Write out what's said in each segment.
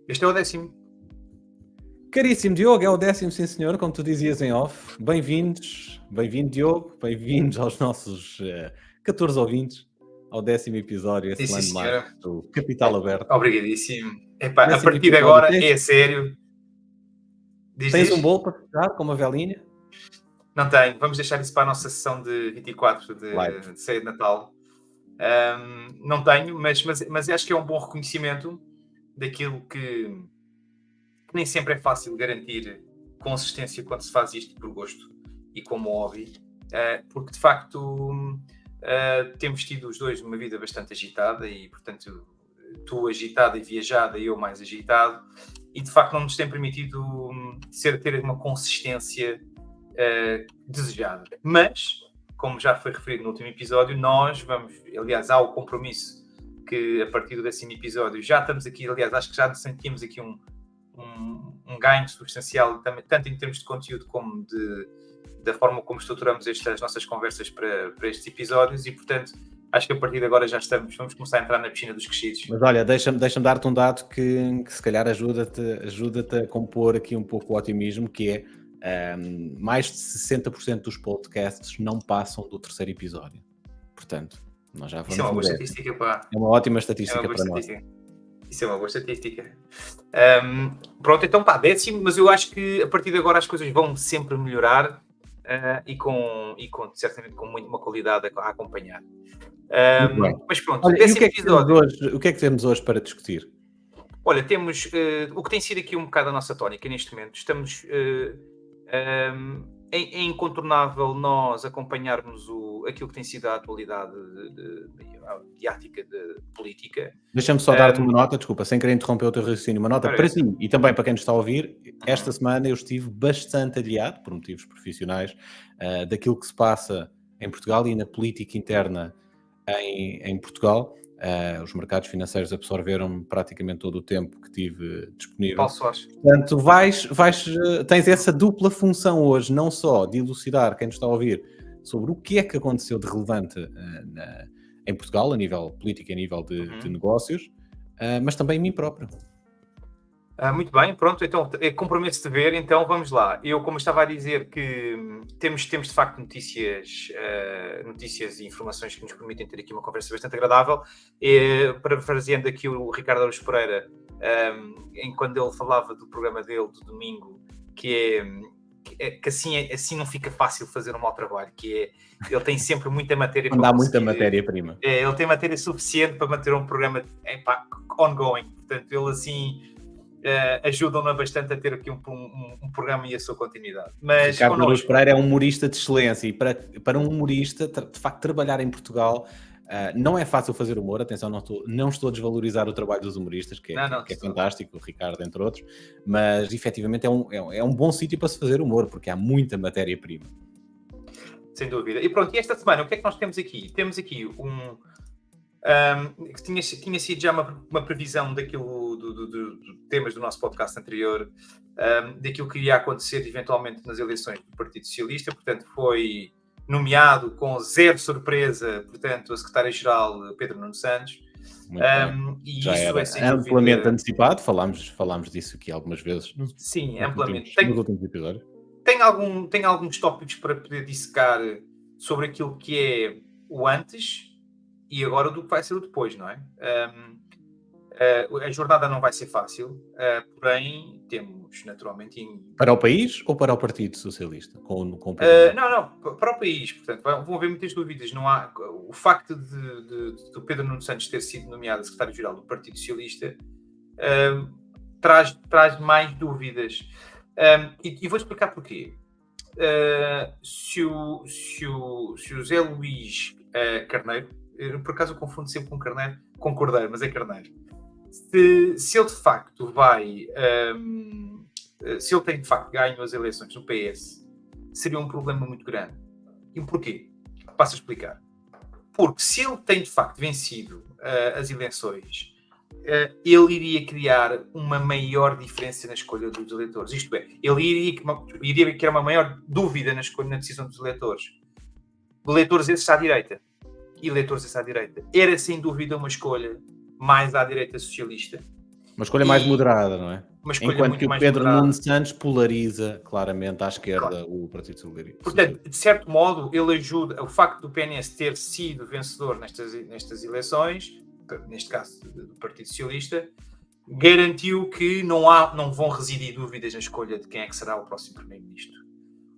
Este é o 10º. Caríssimo Diogo, é o 10º, sim senhor, como tu dizias em off. Bem-vindos, bem-vindo Diogo, bem-vindos aos nossos 14 ouvintes, ao 10º episódio, esse Sim, landmark senhora. do Capital Aberto. Obrigadíssimo. Epá, a 10º partir de episódio, agora é sério. tens um bolo para fechar com uma velinha? Não tenho. Vamos deixar isso para a nossa sessão de 24 de ceia de Natal. Não tenho, mas acho que é um bom reconhecimento daquilo que nem sempre é fácil garantir consistência quando se faz isto por gosto e como hobby, porque de facto temos tido os dois uma vida bastante agitada e, portanto, tu agitada e viajada e eu mais agitado, e de facto não nos tem permitido ter uma consistência desejada. Mas, como já foi referido no último episódio, nós vamos, aliás, há o compromisso que a partir do 10º episódio já estamos aqui, aliás, acho que já sentimos aqui um ganho substancial, tanto em termos de conteúdo como da forma como estruturamos as nossas conversas para estes episódios, e portanto acho que a partir de agora vamos começar a entrar na piscina dos crescidos. Mas olha, deixa-me dar-te um dado que se calhar ajuda-te a compor aqui um pouco o otimismo, que é mais de 60% dos podcasts não passam do 3º episódio. Portanto, nós já vamos. Isso é uma boa estatística, pá. É uma ótima estatística para nós. Isso é uma boa estatística. Pronto, então pá, 10º, mas eu acho que a partir de agora as coisas vão sempre melhorar e certamente com uma qualidade a acompanhar. Mas pronto, olha, 10º episódio. O que é que temos hoje para discutir? Olha, temos o que tem sido aqui um bocado a nossa tónica neste momento. Estamos... é incontornável nós acompanharmos aquilo que tem sido a atualidade mediática de política. Deixa-me só dar-te uma nota, desculpa, sem querer interromper o teu raciocínio, uma nota para ti e também para quem nos está a ouvir. Esta semana eu estive bastante aliado, por motivos profissionais, daquilo que se passa em Portugal e na política interna em Portugal. Os mercados financeiros absorveram praticamente todo o tempo que tive disponível. Portanto, tens essa dupla função hoje, não só de elucidar quem nos está a ouvir sobre o que é que aconteceu de relevante em Portugal, a nível político e a nível de negócios, mas também em mim próprio. Muito bem, pronto, então comprometo-se de ver, então vamos lá. Eu, como estava a dizer, que temos de facto notícias e informações que nos permitem ter aqui uma conversa bastante agradável. Parafraseando aqui o Ricardo Araújo Pereira, quando ele falava do programa dele do domingo, que assim não fica fácil fazer um mau trabalho, ele tem sempre muita matéria para conseguir... muita matéria-prima. Ele tem matéria suficiente para manter um programa ongoing, portanto ele assim... ajudam-na bastante a ter aqui um programa e a sua continuidade. Mas Ricardo Araújo Pereira é um humorista de excelência, e para um humorista, de facto, trabalhar em Portugal não é fácil fazer humor. Atenção, não estou a desvalorizar o trabalho dos humoristas, que é fantástico, o Ricardo, entre outros, mas efetivamente é um bom sítio para se fazer humor, porque há muita matéria-prima. Sem dúvida. E pronto, e esta semana, o que é que nós temos aqui? Temos aqui que tinha sido já uma previsão daquilo do temas do nosso podcast anterior, daquilo que iria acontecer eventualmente nas eleições do Partido Socialista. Portanto, foi nomeado com zero surpresa, portanto, a secretária-geral Pedro Nuno Santos. E já isso era amplamente antecipado, falámos disso aqui algumas vezes. Sim, amplamente. Nos últimos episódios. Tem alguns tópicos para poder dissecar sobre aquilo que é o antes e agora do que vai ser o depois, não é? A jornada não vai ser fácil, porém temos naturalmente... Para o país ou para o Partido Socialista? Não, para o país, portanto, vão haver muitas dúvidas. Não há, o facto de Pedro Nuno Santos ter sido nomeado secretário-geral do Partido Socialista traz mais dúvidas. E vou explicar porquê. Se o José Luís Carneiro, por acaso eu confundo sempre com Cordeiro, mas é Carneiro. Se ele de facto se ele tem de facto ganho as eleições no PS, seria um problema muito grande. E porquê? Passo a explicar. Porque se ele tem de facto vencido as eleições, ele iria criar uma maior diferença na escolha dos eleitores. Isto é, ele iria criar uma maior dúvida na decisão dos eleitores. Eleitores esses à direita. Era sem dúvida uma escolha mais à direita socialista, Uma escolha mais moderada, não é? Uma escolha Enquanto muito que o mais Pedro moderada. Nuno Santos polariza claramente à esquerda Claro. o Partido Socialista. Portanto, de certo modo, ele ajuda, o facto do PNS ter sido vencedor nestas eleições, neste caso do Partido Socialista, garantiu que não vão residir dúvidas na escolha de quem é que será o próximo Primeiro-Ministro.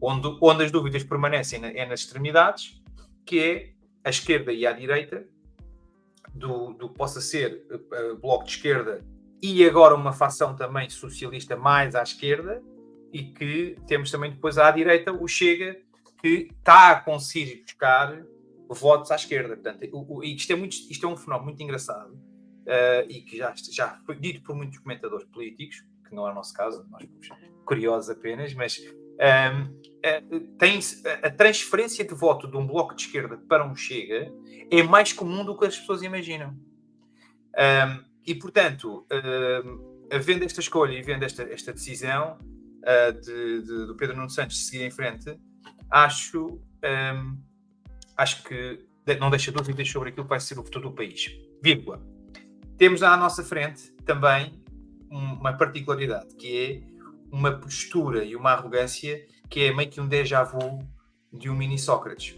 Onde as dúvidas permanecem é nas extremidades, que é a esquerda e a direita, do que possa ser Bloco de Esquerda e agora uma facção também socialista mais à esquerda, e que temos também depois à direita o Chega, que está a conseguir buscar votos à esquerda. Portanto, isto é um fenómeno muito engraçado, e que já foi dito por muitos comentadores políticos, que não é o nosso caso, nós somos curiosos apenas, mas tem a transferência de voto de um Bloco de Esquerda para um Chega é mais comum do que as pessoas imaginam. E, portanto, havendo esta escolha e havendo esta decisão do Pedro Nuno Santos seguir em frente, acho que não deixa dúvidas sobre aquilo que vai ser o futuro do país. Vírgula. Temos à nossa frente também uma particularidade, que é uma postura e uma arrogância que é meio que um déjà vu de um mini Sócrates.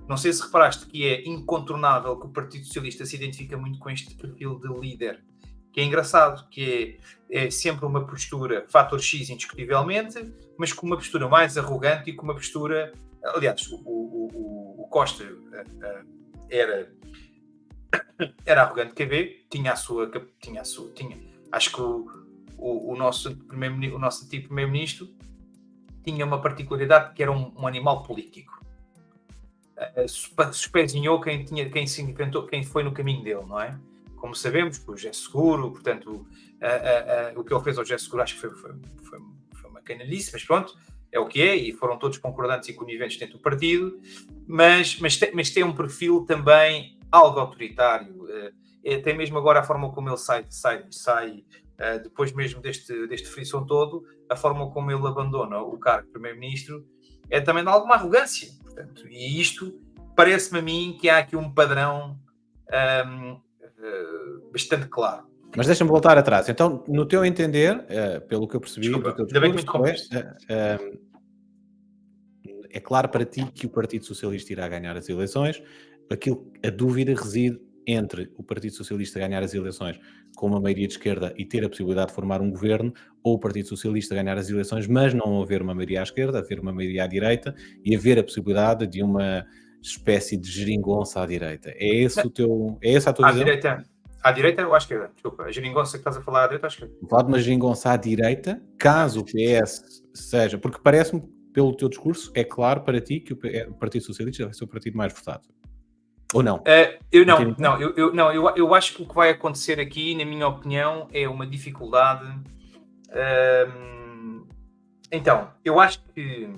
Não sei se reparaste que é incontornável que o Partido Socialista se identifica muito com este perfil de líder, que é engraçado, que é sempre uma postura fator X indiscutivelmente, mas com uma postura mais arrogante e com uma postura... Aliás, o Costa era arrogante KB, acho que o nosso antigo primeiro-ministro tinha uma particularidade, que era um animal político. Suspezinhou quem se enfrentou, quem foi no caminho dele, não é? Como sabemos, o José Seguro, portanto, o que ele fez ao José Seguro acho que foi uma canalice, mas pronto, é o que é, e foram todos concordantes e coniventes dentro do partido, mas tem um perfil também algo autoritário, até mesmo agora a forma como ele sai depois mesmo deste frição todo, a forma como ele abandona o cargo de primeiro-ministro é também de alguma arrogância, portanto, e isto parece-me a mim que há aqui um padrão bastante claro. Mas deixa-me voltar atrás. Então, no teu entender, pelo que eu percebi Desculpa, do teu ainda bem que me discurso, interrompeste. é claro para ti que o Partido Socialista irá ganhar as eleições. A dúvida reside entre o Partido Socialista ganhar as eleições com uma maioria de esquerda e ter a possibilidade de formar um governo, ou o Partido Socialista ganhar as eleições, mas não haver uma maioria à esquerda, haver uma maioria à direita e haver a possibilidade de uma espécie de geringonça à direita. É essa a tua visão? À direita ou à esquerda? Desculpa, a geringonça que estás a falar à direita ou à esquerda? Vou falar de uma geringonça à direita, caso o PS seja... Porque parece-me, pelo teu discurso, é claro para ti que o Partido Socialista vai ser o partido mais votado. Ou não? Eu acho que o que vai acontecer aqui, na minha opinião, é uma dificuldade. Então, eu acho que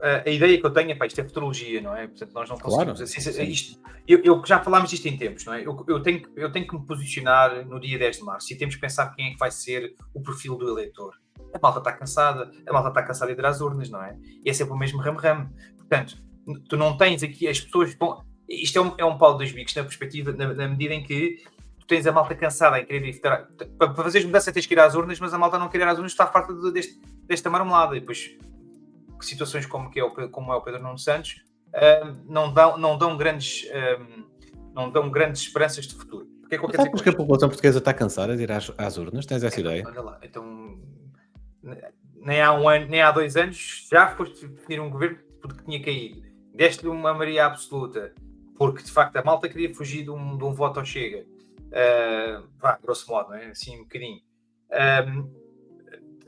a ideia que eu tenho é, isto é futurologia, não é? Portanto, nós não conseguimos... Eu já falámos disto em tempos, não é? Eu tenho que me posicionar no dia 10 de março e temos que pensar quem é que vai ser o perfil do eleitor. A malta está cansada de ir às urnas, não é? E é sempre o mesmo ramo-ramo. Portanto, tu não tens aqui as pessoas... Isto é um pau de dois bicos na perspectiva, na medida em que tu tens a malta cansada em querer evitar... Para fazeres mudança tens que ir às urnas, mas a malta não quer ir às urnas, está farta desta marmelada. E depois, situações como é o Pedro Nuno Santos, não dão grandes esperanças de futuro. Porque a população portuguesa está cansada de ir às urnas? Tens essa ideia? Olha lá, então... Nem há um ano, nem há 2 anos, já foste definir um governo porque tinha caído. Deste-lhe uma maioria absoluta, porque de facto a malta queria fugir de um voto ao Chega. Grosso modo, não é? Assim um bocadinho.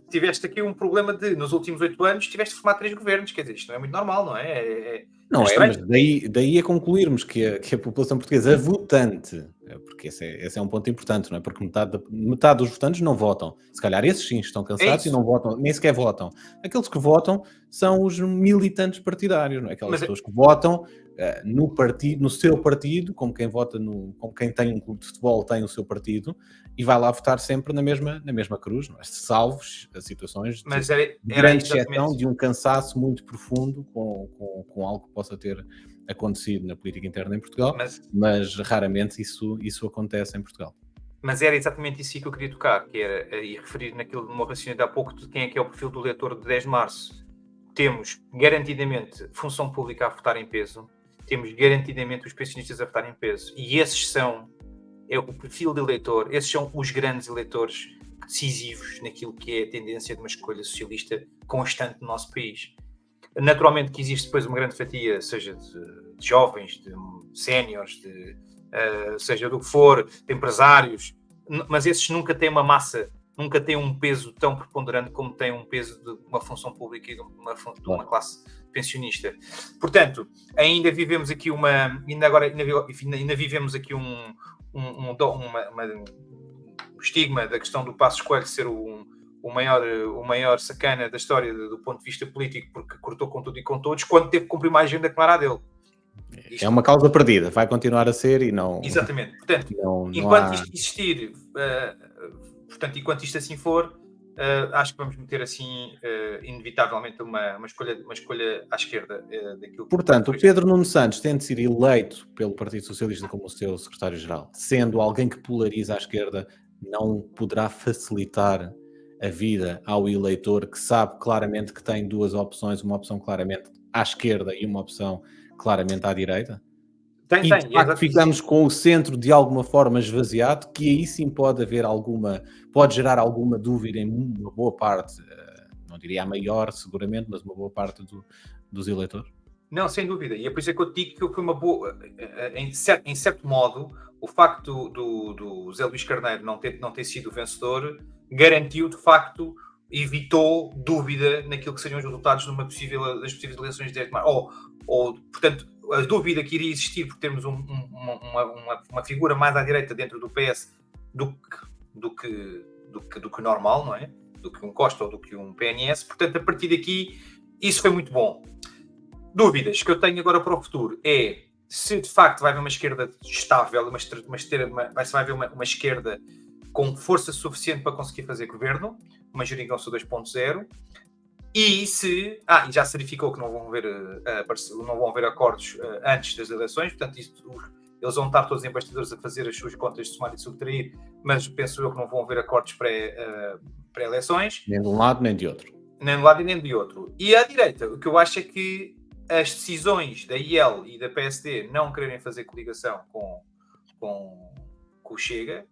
Tiveste aqui um problema nos últimos 8 anos, tiveste de formar 3 governos, quer dizer, isto não é muito normal, não é? Não é, mas daí a concluirmos que a população portuguesa, a votante, porque esse é um ponto importante, não é? Porque metade dos votantes não votam. Se calhar esses sim estão cansados e não votam, nem sequer votam. Aqueles que votam são os militantes partidários, não é? Aquelas pessoas que votam no partido, no seu partido, como quem vota como quem tem um clube de futebol tem o seu partido, e vai lá votar sempre na mesma cruz, não é? Salvos as situações de grande exceção, de um cansaço muito profundo com algo que possa ter acontecido na política interna em Portugal, mas raramente isso acontece em Portugal. Mas era exatamente isso que eu queria tocar, que era, e referir naquilo no meu raciocínio de há pouco, de quem é que é o perfil do eleitor de 10 de março. Temos, garantidamente, função pública a votar em peso, temos, garantidamente, os pensionistas a votar em peso, e esses são, é o perfil de eleitor, esses são os grandes eleitores decisivos naquilo que é a tendência de uma escolha socialista constante no nosso país. Naturalmente que existe depois uma grande fatia, seja de jovens, de séniores, seja do que for, de empresários, mas esses nunca têm uma massa, nunca têm um peso tão preponderante como tem um peso de uma função pública e de uma classe pensionista. Portanto, ainda vivemos aqui ainda vivemos aqui um estigma da questão do Passos Coelho ser o maior sacana da história do ponto de vista político, porque cortou com tudo e com todos, quando teve que cumprir uma agenda que não era a dele. É uma causa perdida, vai continuar a ser e não... Exatamente. Portanto, não enquanto há... isto existir, enquanto isto assim for, acho que vamos meter assim, inevitavelmente, uma escolha à esquerda daquilo que... Portanto, o Pedro Nuno Santos, tendo sido eleito pelo Partido Socialista como o seu secretário-geral, sendo alguém que polariza à esquerda, não poderá facilitar a vida ao eleitor que sabe claramente que tem duas opções, uma opção claramente à esquerda e uma opção claramente à direita? De facto, ficamos com o centro de alguma forma esvaziado, que aí sim pode gerar alguma dúvida em uma boa parte, não diria a maior seguramente, mas uma boa parte dos eleitores? Não, sem dúvida. E é por isso que eu te digo que foi uma boa... Em certo modo, o facto do Zé Luís Carneiro não ter sido o vencedor garantiu, de facto, evitou dúvida naquilo que seriam os resultados das possíveis eleições de 10 de março. Portanto, a dúvida que iria existir por termos uma figura mais à direita dentro do PS do que normal, não é? Do que um Costa ou do que um PNS. Portanto, a partir daqui, isso foi muito bom. Dúvidas que eu tenho agora para o futuro é se de facto vai haver uma esquerda estável, vai haver uma esquerda com força suficiente para conseguir fazer governo, uma geringonça 2.0, e se... e já se verificou que não vão haver acordos antes das eleições, portanto eles vão estar todos os embaixadores a fazer as suas contas de somar e subtrair, mas penso eu que não vão haver acordos pré-eleições. Nem de um lado nem de outro. Nem de um lado nem de outro. E à direita, o que eu acho é que as decisões da IEL e da PSD não quererem fazer coligação com o Chega,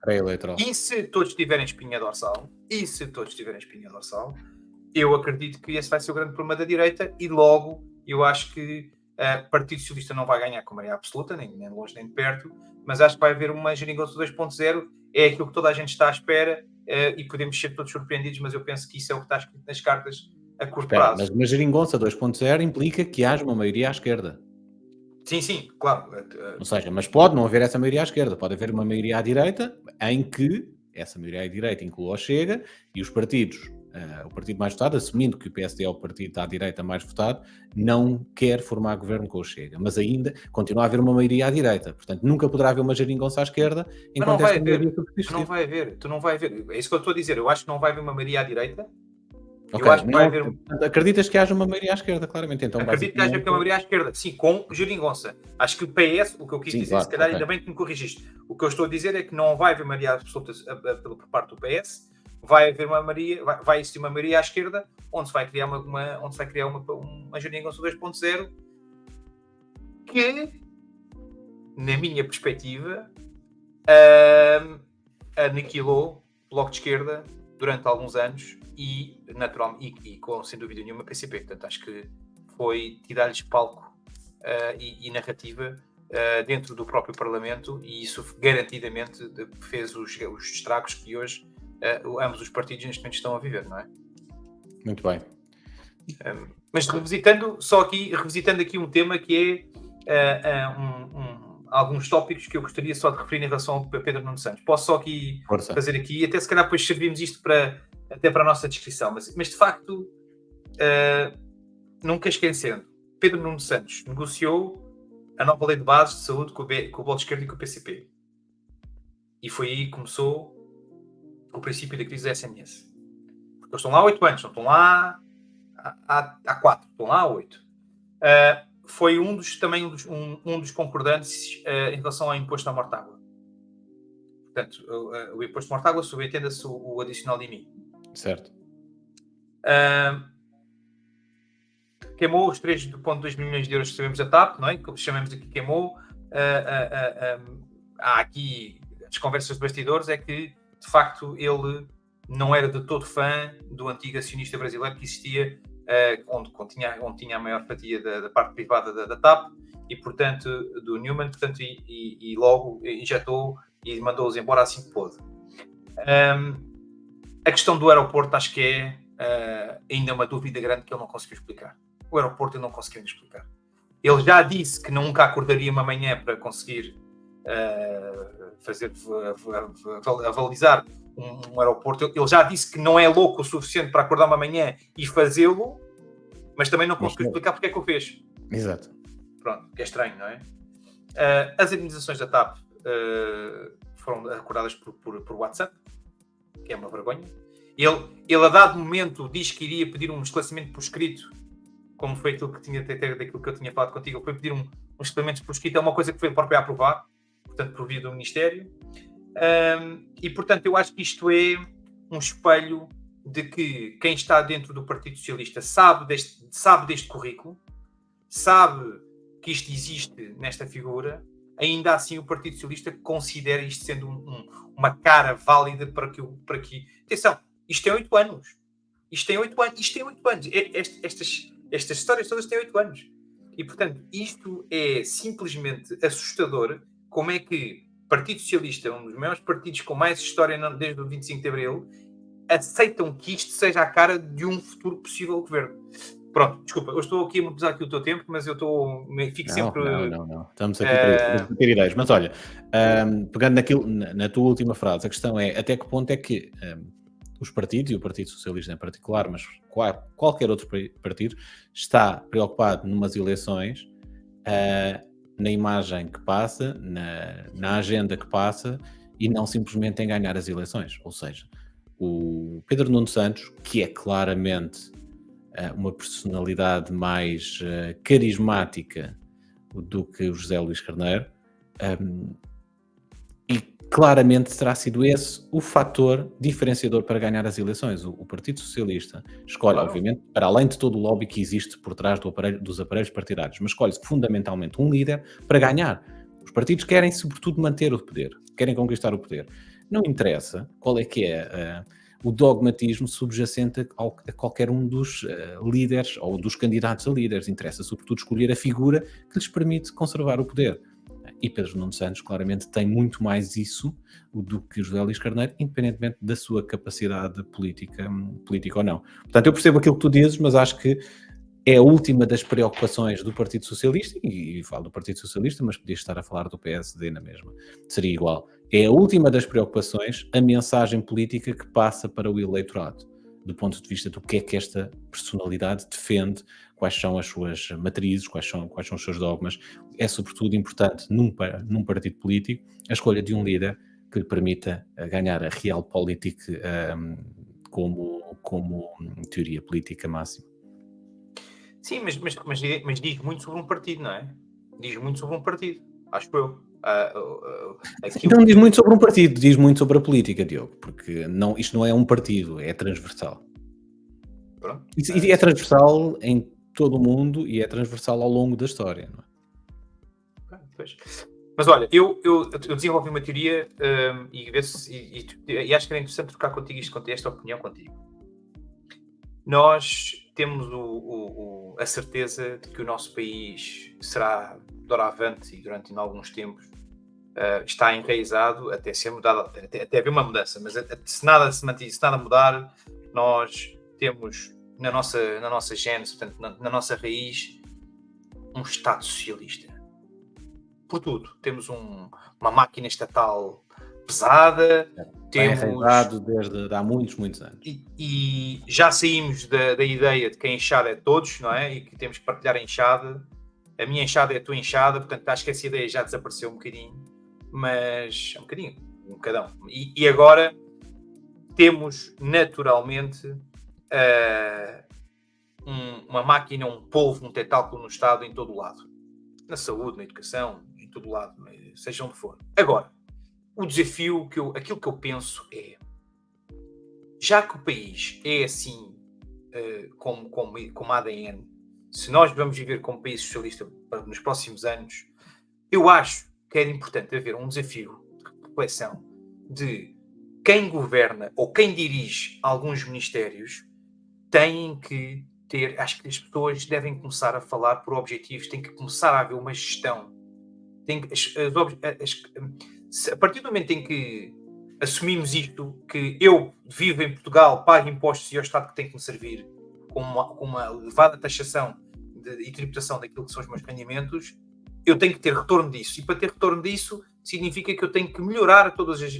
e se todos tiverem espinha dorsal, eu acredito que esse vai ser o grande problema da direita, e logo eu acho que o Partido Socialista não vai ganhar com maioria absoluta, nem de longe nem de perto, mas acho que vai haver uma geringonça 2.0, é aquilo que toda a gente está à espera, e podemos ser todos surpreendidos, mas eu penso que isso é o que está escrito nas cartas a curto prazo. Mas uma geringonça 2.0 implica que haja uma maioria à esquerda. Sim, claro. Ou seja, mas pode não haver essa maioria à esquerda, pode haver uma maioria à direita, em que essa maioria à direita inclua o Chega e os partidos, o partido mais votado, assumindo que o PSD é o partido à direita mais votado, não quer formar governo com o Chega, mas ainda continua a haver uma maioria à direita, portanto nunca poderá haver uma geringonça à esquerda enquanto esta maioria subsistir. Tu não vai haver, é isso que eu estou a dizer, eu acho que não vai haver uma maioria à direita. Okay, acho que vai haver... Acreditas que haja uma maioria à esquerda, claramente? Então, acredito que haja uma maioria à esquerda, sim, com geringonça. Acho que o PS, o que eu quis dizer, se calhar ainda bem que me corrigiste, o que eu estou a dizer é que não vai haver maioria absoluta por parte do PS, vai existir uma maioria à esquerda, onde se vai criar uma geringonça 2.0 que, na minha perspectiva, aniquilou o Bloco de Esquerda durante alguns anos e com, sem dúvida nenhuma, PCP. Portanto, acho que foi tirar-lhes palco e narrativa dentro do próprio Parlamento, e isso garantidamente fez os estragos que hoje ambos os partidos neste momento estão a viver, não é? Muito bem. Mas revisitando aqui um tema que é alguns tópicos que eu gostaria só de referir em relação ao Pedro Nuno Santos. Posso só aqui fazer aqui, até se calhar depois servimos isto até para a nossa descrição, mas de facto, nunca esquecendo, Pedro Nuno Santos negociou a nova lei de bases de saúde com o Bloco de Esquerda e com o PCP. E foi aí que começou o princípio da crise da SNS. Porque eles estão lá há 8 anos, não estão lá há 4, estão lá há 8. Foi também um dos concordantes em relação ao imposto à morte-água. portanto, o imposto de Mortágua subentenda-se o adicional de IMI. Certo. Queimou os 3,2 milhões de euros que sabemos da TAP, não é? Como chamamos aqui, queimou. Há aqui as conversas de bastidores, é que, de facto, ele não era de todo fã do antigo acionista brasileiro que existia, onde tinha a maior fatia da parte privada da TAP, e, portanto, do Newman, portanto, e logo injetou e mandou-os embora assim que pôde. A questão do aeroporto, acho que é ainda uma dúvida grande que ele não conseguiu explicar. O aeroporto ele não conseguiu explicar. Ele já disse que nunca acordaria uma manhã para conseguir avalizar um aeroporto. Ele já disse que não é louco o suficiente para acordar uma manhã e fazê-lo, mas também não conseguiu explicar porque é que o fez. Exato. Pronto, que é estranho, não é? As indemnizações da TAP foram acordadas por WhatsApp, que é uma vergonha. Ele a dado momento diz que iria pedir um esclarecimento por escrito, como foi aquilo que daquilo que eu tinha falado contigo. Ele foi pedir um esclarecimento por escrito, é uma coisa que foi ele próprio a aprovar, portanto, por via do Ministério. E, portanto, eu acho que isto é um espelho de que quem está dentro do Partido Socialista sabe deste currículo, sabe que isto existe nesta figura, ainda assim o Partido Socialista considera isto sendo uma cara válida para que... Atenção, isto tem 8 anos. Isto tem 8 anos. Estas histórias todas têm 8 anos. E, portanto, isto é simplesmente assustador. Como é que o Partido Socialista, um dos maiores partidos com mais história desde o 25 de Abril, aceitam que isto seja a cara de um futuro possível governo. Pronto, desculpa, eu estou aqui a abusar aqui o teu tempo, mas eu fico sempre... Não. Estamos aqui para ter ideias. Mas olha, pegando na tua última frase, a questão é até que ponto é que os partidos, e o Partido Socialista em particular, mas qualquer outro partido, está preocupado numas eleições, na imagem que passa, na agenda que passa, e não simplesmente em ganhar as eleições. Ou seja, o Pedro Nuno Santos, que é claramente uma personalidade mais carismática do que o José Luís Carneiro, e claramente terá sido esse o fator diferenciador para ganhar as eleições. O Partido Socialista escolhe, obviamente, para além de todo o lobby que existe por trás dos aparelhos partidários, mas escolhe fundamentalmente um líder para ganhar. Os partidos querem, sobretudo, manter o poder, querem conquistar o poder. Não interessa qual é que é o dogmatismo subjacente a qualquer um dos líderes ou dos candidatos a líderes. Interessa, sobretudo, escolher a figura que lhes permite conservar o poder. E Pedro Nuno Santos, claramente, tem muito mais isso do que José Luís Carneiro, independentemente da sua capacidade política ou não. Portanto, eu percebo aquilo que tu dizes, mas acho que é a última das preocupações do Partido Socialista, e falo do Partido Socialista, mas podia estar a falar do PSD na mesma. Seria igual. É a última das preocupações a mensagem política que passa para o eleitorado, do ponto de vista do que é que esta personalidade defende, quais são as suas matrizes, quais são os seus dogmas. É sobretudo importante num partido político a escolha de um líder que lhe permita ganhar a realpolitik como teoria política máxima. Sim, mas diz muito sobre um partido, não é? Diz muito sobre um partido, acho eu. Não diz muito sobre um partido, diz muito sobre a política, Diogo, porque isto não é um partido, é transversal. Pronto. E é transversal em todo o mundo e é transversal ao longo da história, não é? Pois. Mas olha, eu desenvolvi uma teoria e acho que era interessante trocar contigo esta opinião contigo. Nós temos a certeza de que o nosso país será doravante e durante alguns tempos está enraizado até ser mudado, até haver uma mudança, mas se nada se manter, se nada mudar, nós temos na nossa gênese, portanto, na nossa raiz, um Estado socialista. Por tudo. Temos uma máquina estatal pesada, temos enraizado desde há muitos anos. E já saímos da ideia de que a enxada é de todos, não é? E que temos que partilhar a enxada. A minha enxada é a tua enxada, portanto acho que essa ideia já desapareceu um bocadinho, mas um bocadão. E agora temos naturalmente uma máquina, um polvo, um tentáculo no Estado em todo o lado. Na saúde, na educação, em todo o lado, seja onde for. Agora, o desafio, aquilo que eu penso é, já que o país é assim, como ADN, se nós vamos viver como país socialista nos próximos anos, eu acho que era importante haver um desafio de reflexão de quem governa ou quem dirige alguns ministérios têm que ter, acho que as pessoas devem começar a falar por objetivos, tem que começar a haver uma gestão. A partir do momento em que assumimos isto, que eu vivo em Portugal, pago impostos e é o Estado que tem que me servir com uma elevada taxação e tributação daquilo que são os meus rendimentos, eu tenho que ter retorno disso. E para ter retorno disso, significa que eu tenho que melhorar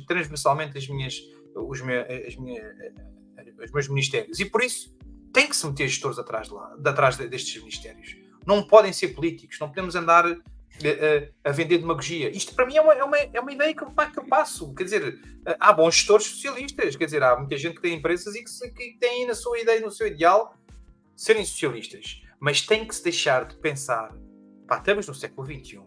transversalmente os meus ministérios. E por isso, tem que se meter gestores atrás destes ministérios. Não podem ser políticos, não podemos andar a vender demagogia. Isto para mim é uma ideia que eu passo. Quer dizer, há bons gestores socialistas, quer dizer, há muita gente que tem empresas e que tem na sua ideia, no seu ideal, serem socialistas. Mas tem que se deixar de pensar, estamos no século XXI,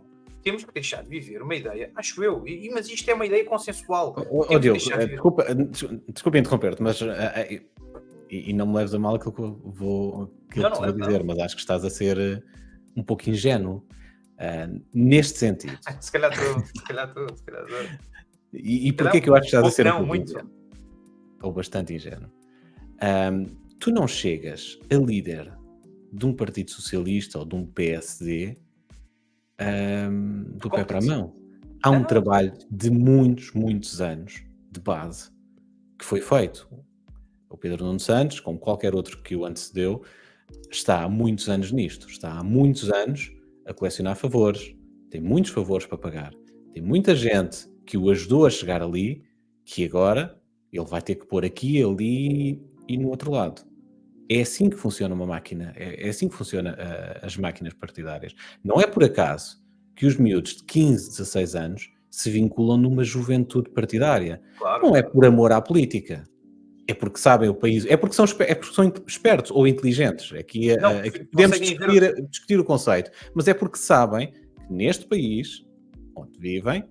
temos que deixar de viver uma ideia, acho eu, mas isto é uma ideia consensual. Diogo, desculpa interromper-te, mas e não me leves a mal aquilo que eu vou dizer, mas acho que estás a ser um pouco ingênuo neste sentido. Se calhar estou. E porquê que eu acho que estás a ser um pouco ingênuo? Ou bastante ingênuo. Tu não chegas a líder de um partido socialista ou de um PSD do pé para a mão. Há um trabalho de muitos anos de base que foi feito. O Pedro Nuno Santos, como qualquer outro que o antecedeu, está há muitos anos nisto. Está há muitos anos a colecionar favores. Tem muitos favores para pagar. Tem muita gente que o ajudou a chegar ali, que agora ele vai ter que pôr aqui, ali e no outro lado. É assim que funciona uma máquina. É assim que funcionam as máquinas partidárias. Não é por acaso que os miúdos de 15, 16 anos se vinculam numa juventude partidária. Claro. Não é por amor à política. É porque sabem o país, é porque são espertos ou inteligentes. Aqui podemos discutir o conceito, mas é porque sabem que neste país onde vivem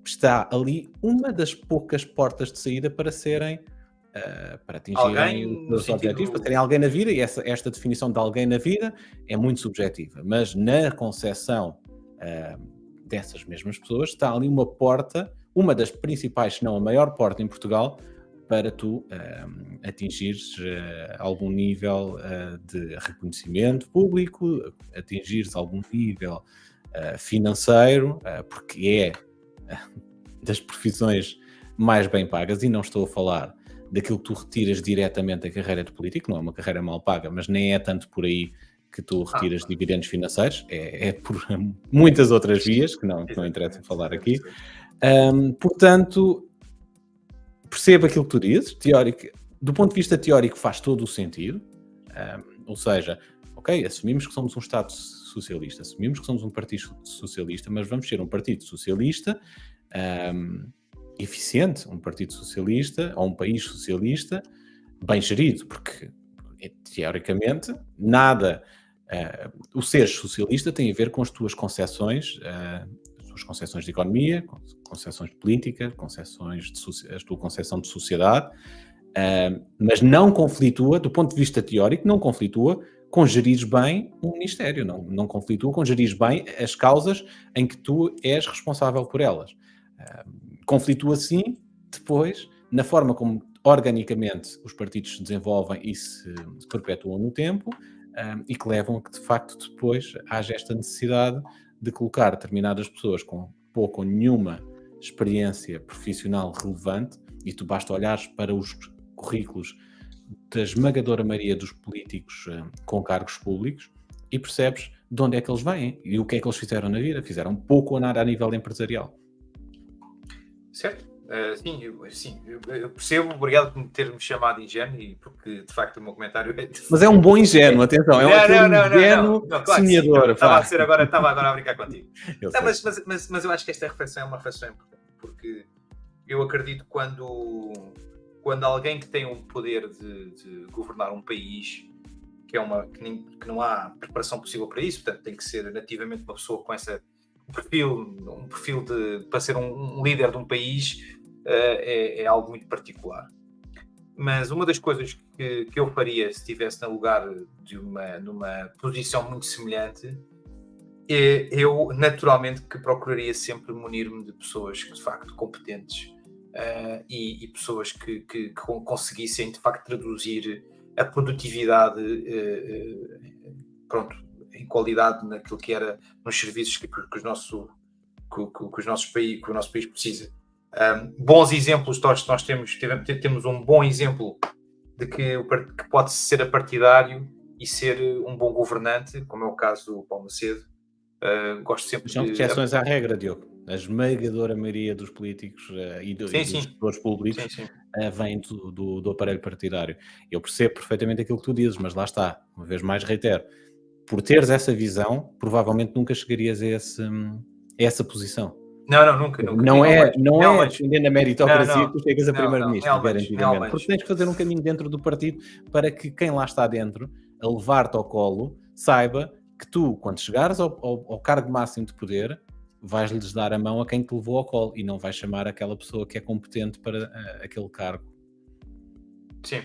está ali uma das poucas portas de saída para serem, para atingirem os objetivos, para terem alguém na vida, e esta definição de alguém na vida é muito subjetiva, mas na concepção dessas mesmas pessoas está ali uma porta, uma das principais, se não a maior porta em Portugal, para tu atingires algum nível de reconhecimento público, atingires algum nível financeiro, porque é das profissões mais bem pagas, e não estou a falar daquilo que tu retiras diretamente da carreira de político, não é uma carreira mal paga, mas nem é tanto por aí que tu retiras dividendos financeiros, é por muitas outras vias, que não interessa falar aqui. Portanto, percebo aquilo que tu dizes, teórico, do ponto de vista teórico faz todo o sentido, ou seja, ok, assumimos que somos um Estado socialista, assumimos que somos um partido socialista, mas vamos ser um partido socialista eficiente, um partido socialista ou um país socialista bem gerido, porque teoricamente nada, o ser socialista tem a ver com as tuas concepções, as concepções de economia, concepções de política, a tua concepção de sociedade, mas não conflitua, do ponto de vista teórico, não conflitua com gerires bem um ministério, não conflitua com gerires bem as causas em que tu és responsável por elas. Conflitua sim, depois, na forma como organicamente os partidos se desenvolvem e se perpetuam no tempo, e que levam a que, de facto, depois haja esta necessidade de colocar determinadas pessoas com pouco ou nenhuma experiência profissional relevante, e tu basta olhares para os currículos da esmagadora maioria dos políticos com cargos públicos e percebes de onde é que eles vêm e o que é que eles fizeram na vida. Fizeram pouco ou nada a nível empresarial. Certo. Sim, eu percebo, obrigado por ter-me chamado ingênuo, e porque de facto o meu comentário Mas é um bom ingênuo, atenção, é um ingênuo sonhador. Estava agora a brincar contigo. Mas eu acho que esta reflexão é uma reflexão importante, porque eu acredito que quando alguém que tem um poder de governar um país, que não há preparação possível para isso, portanto tem que ser nativamente uma pessoa com um perfil para ser um líder de um país é algo muito particular. Mas uma das coisas que eu faria se estivesse no lugar numa posição muito semelhante, eu naturalmente que procuraria sempre munir-me de pessoas que de facto competentes e pessoas que conseguissem de facto traduzir a produtividade pronto, em qualidade naquilo que era nos serviços que o nosso país precisa. Bons exemplos, nós temos um bom exemplo de que pode ser apartidário e ser um bom governante, como é o caso do Paulo Macedo. Gosto sempre São exceções à regra, Diogo. A esmagadora maioria dos políticos e dos gestores públicos vem do aparelho partidário. Eu percebo perfeitamente aquilo que tu dizes, mas lá está, uma vez mais reitero, por teres essa visão, provavelmente nunca chegarias a essa posição. Não, nunca. Não é defendendo a meritocracia que tu chegas a primeiro-ministro, garantidamente. Porque tens que fazer um caminho dentro do partido para que quem lá está dentro, a levar-te ao colo, saiba que tu, quando chegares ao cargo máximo de poder, vais-lhes dar a mão a quem te levou ao colo e não vais chamar aquela pessoa que é competente para aquele cargo. Sim.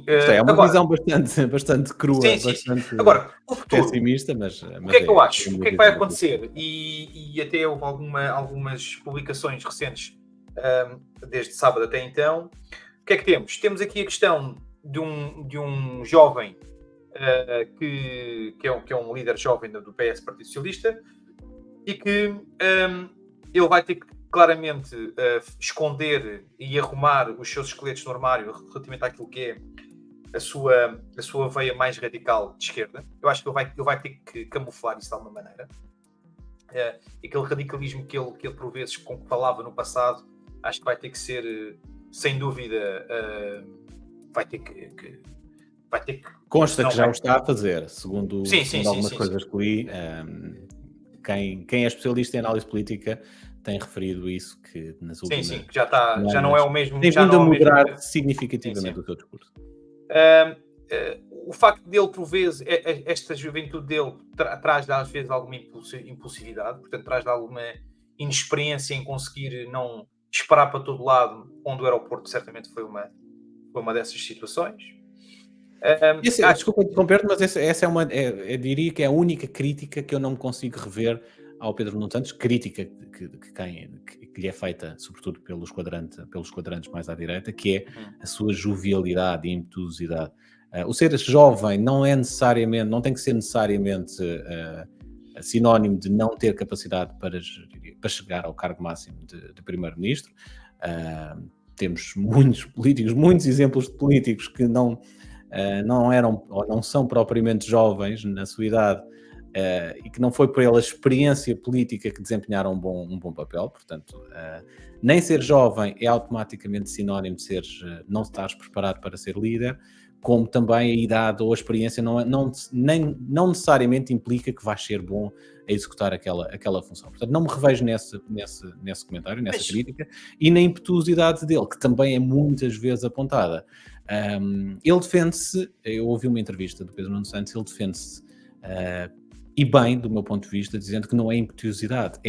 É uma visão bastante crua, bastante agora, o futuro, pessimista, mas o que é que eu acho? O que é que vai acontecer? E até houve algumas publicações recentes, desde sábado até então. O que é que temos? Temos aqui a questão de um jovem que é um líder jovem do PS, Partido Socialista, e que ele vai ter que claramente esconder e arrumar os seus esqueletos no armário relativamente àquilo que é a sua veia mais radical de esquerda. Eu acho que ele vai ter que camuflar isso de alguma maneira. Aquele radicalismo que ele por vezes com que falava no passado, acho que vai ter que ser, sem dúvida, vai ter que consta que já o está a fazer, segundo algumas coisas que li. Quem é especialista em análise política tem referido isso, que nas últimas... Sim, já não é o mesmo... Tem vindo a mudar significativamente o seu discurso. O facto dele, por vezes, esta juventude dele traz às vezes alguma impulsividade, portanto traz alguma inexperiência em conseguir não disparar para todo lado, onde o aeroporto certamente foi uma dessas situações. Desculpa interromper-te, mas essa eu diria que é a única crítica que eu não consigo rever ao Pedro Nuno Santos, crítica que lhe é feita sobretudo pelos quadrantes mais à direita, que é a sua jovialidade e impetuosidade. O ser jovem não tem que ser necessariamente sinónimo de não ter capacidade para chegar ao cargo máximo de primeiro-ministro. Temos muitos exemplos de políticos que não eram ou não são propriamente jovens na sua idade e que não foi por ela experiência política que desempenharam um bom papel. Portanto, nem ser jovem é automaticamente sinónimo de não estares preparado para ser líder, como também a idade ou a experiência não necessariamente implica que vais ser bom a executar aquela função. Portanto, não me revejo nesse comentário, nessa crítica, e na impetuosidade dele, que também é muitas vezes apontada. Ele defende-se, eu ouvi uma entrevista do Pedro Nuno Santos, ele defende-se, e bem, do meu ponto de vista, dizendo que não é impetuosidade,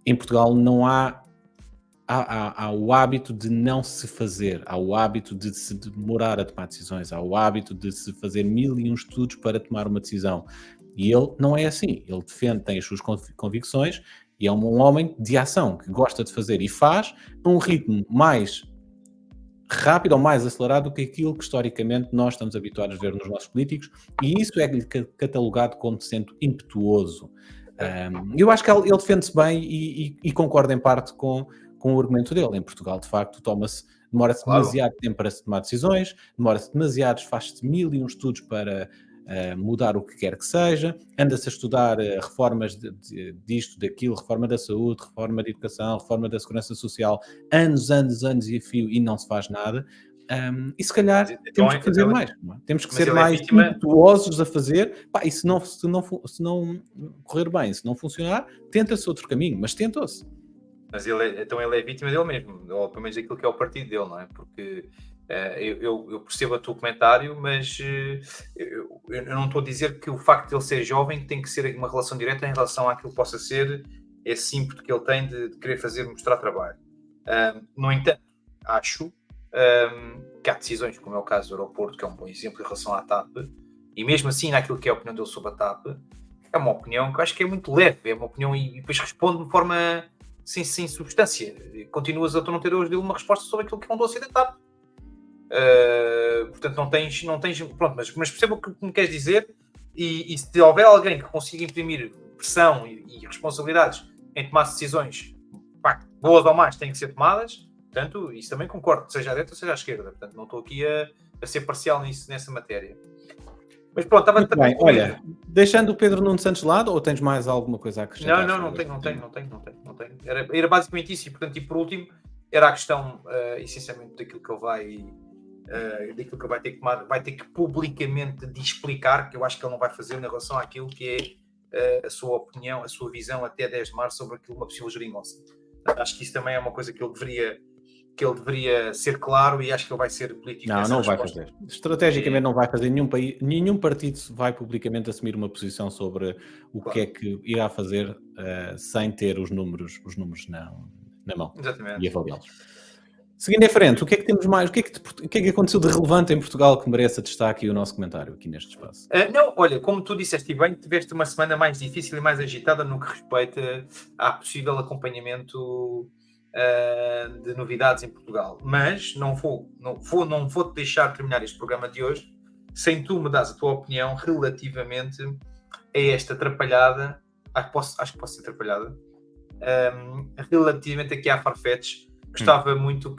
em Portugal não há o hábito de não se fazer, há o hábito de se demorar a tomar decisões, há o hábito de se fazer 1001 estudos para tomar uma decisão. E ele não é assim, ele tem as suas convicções e é um homem de ação, que gosta de fazer e faz num ritmo mais rápido ou mais acelerado do que aquilo que historicamente nós estamos habituados a ver nos nossos políticos, e isso é catalogado como sendo impetuoso. Eu acho que ele defende-se bem e concorda em parte com o argumento dele. Em Portugal, de facto, demora-se demasiado tempo para se tomar decisões, demora-se demasiado, faz-se 1001 estudos para mudar o que quer que seja, anda-se a estudar reformas disto, daquilo, reforma da saúde, reforma da educação, reforma da segurança social, anos e a fio, e não se faz nada. E se calhar temos que fazer mais, não é? Temos que ser mais impetuosos a fazer, e se não correr bem, se não funcionar, tenta-se outro caminho, mas tentou-se. Mas ele é vítima dele mesmo, ou pelo menos aquilo que é o partido dele, não é? Porque Eu percebo o teu comentário, mas eu não estou a dizer que o facto de ele ser jovem tem que ser uma relação direta em relação àquilo que possa ser esse ímpeto que ele tem de querer mostrar trabalho. No entanto, acho que há decisões, como é o caso do aeroporto, que é um bom exemplo em relação à TAP, e mesmo assim, naquilo que é a opinião dele sobre a TAP, é uma opinião que eu acho que é muito leve, é uma opinião e depois responde de forma sem substância. Continuas a tu não ter hoje dele uma resposta sobre aquilo que é um dossiê da TAP. Portanto, não tens pronto, mas percebo o que me queres dizer, e se houver alguém que consiga imprimir pressão e responsabilidades em tomar decisões boas ou más têm que ser tomadas, portanto, isso também concordo, seja à direita ou seja à esquerda, portanto, não estou aqui a ser parcial nessa matéria. Mas pronto, estava muito bem. Olha, deixando o Pedro Nuno Santos de lado, ou tens mais alguma coisa a acrescentar? Não tenho. Era basicamente isso, e portanto, e por último, era a questão, essencialmente, daquilo que ele vai ter que tomar, vai ter que publicamente de explicar, que eu acho que ele não vai fazer na relação àquilo que é a sua opinião, a sua visão até 10 de março sobre aquilo, uma possível geringonça. Acho que isso também é uma coisa que ele deveria ser claro, e acho que ele vai ser político. Não vai fazer. Estrategicamente não vai fazer. Nenhum partido vai publicamente assumir uma posição sobre o que é que irá fazer sem ter os números na mão. Exatamente. E avaliá-los. Seguindo em frente, o que é que temos mais? O que é que aconteceu de relevante em Portugal que mereça destaque e o nosso comentário aqui neste espaço? Não, olha, como tu disseste bem, tiveste uma semana mais difícil e mais agitada no que respeita a possível acompanhamento de novidades em Portugal. Mas não vou-te deixar terminar este programa de hoje sem tu me dares a tua opinião relativamente a esta atrapalhada, acho que posso ser atrapalhada, relativamente aqui à Farfetch. Gostava muito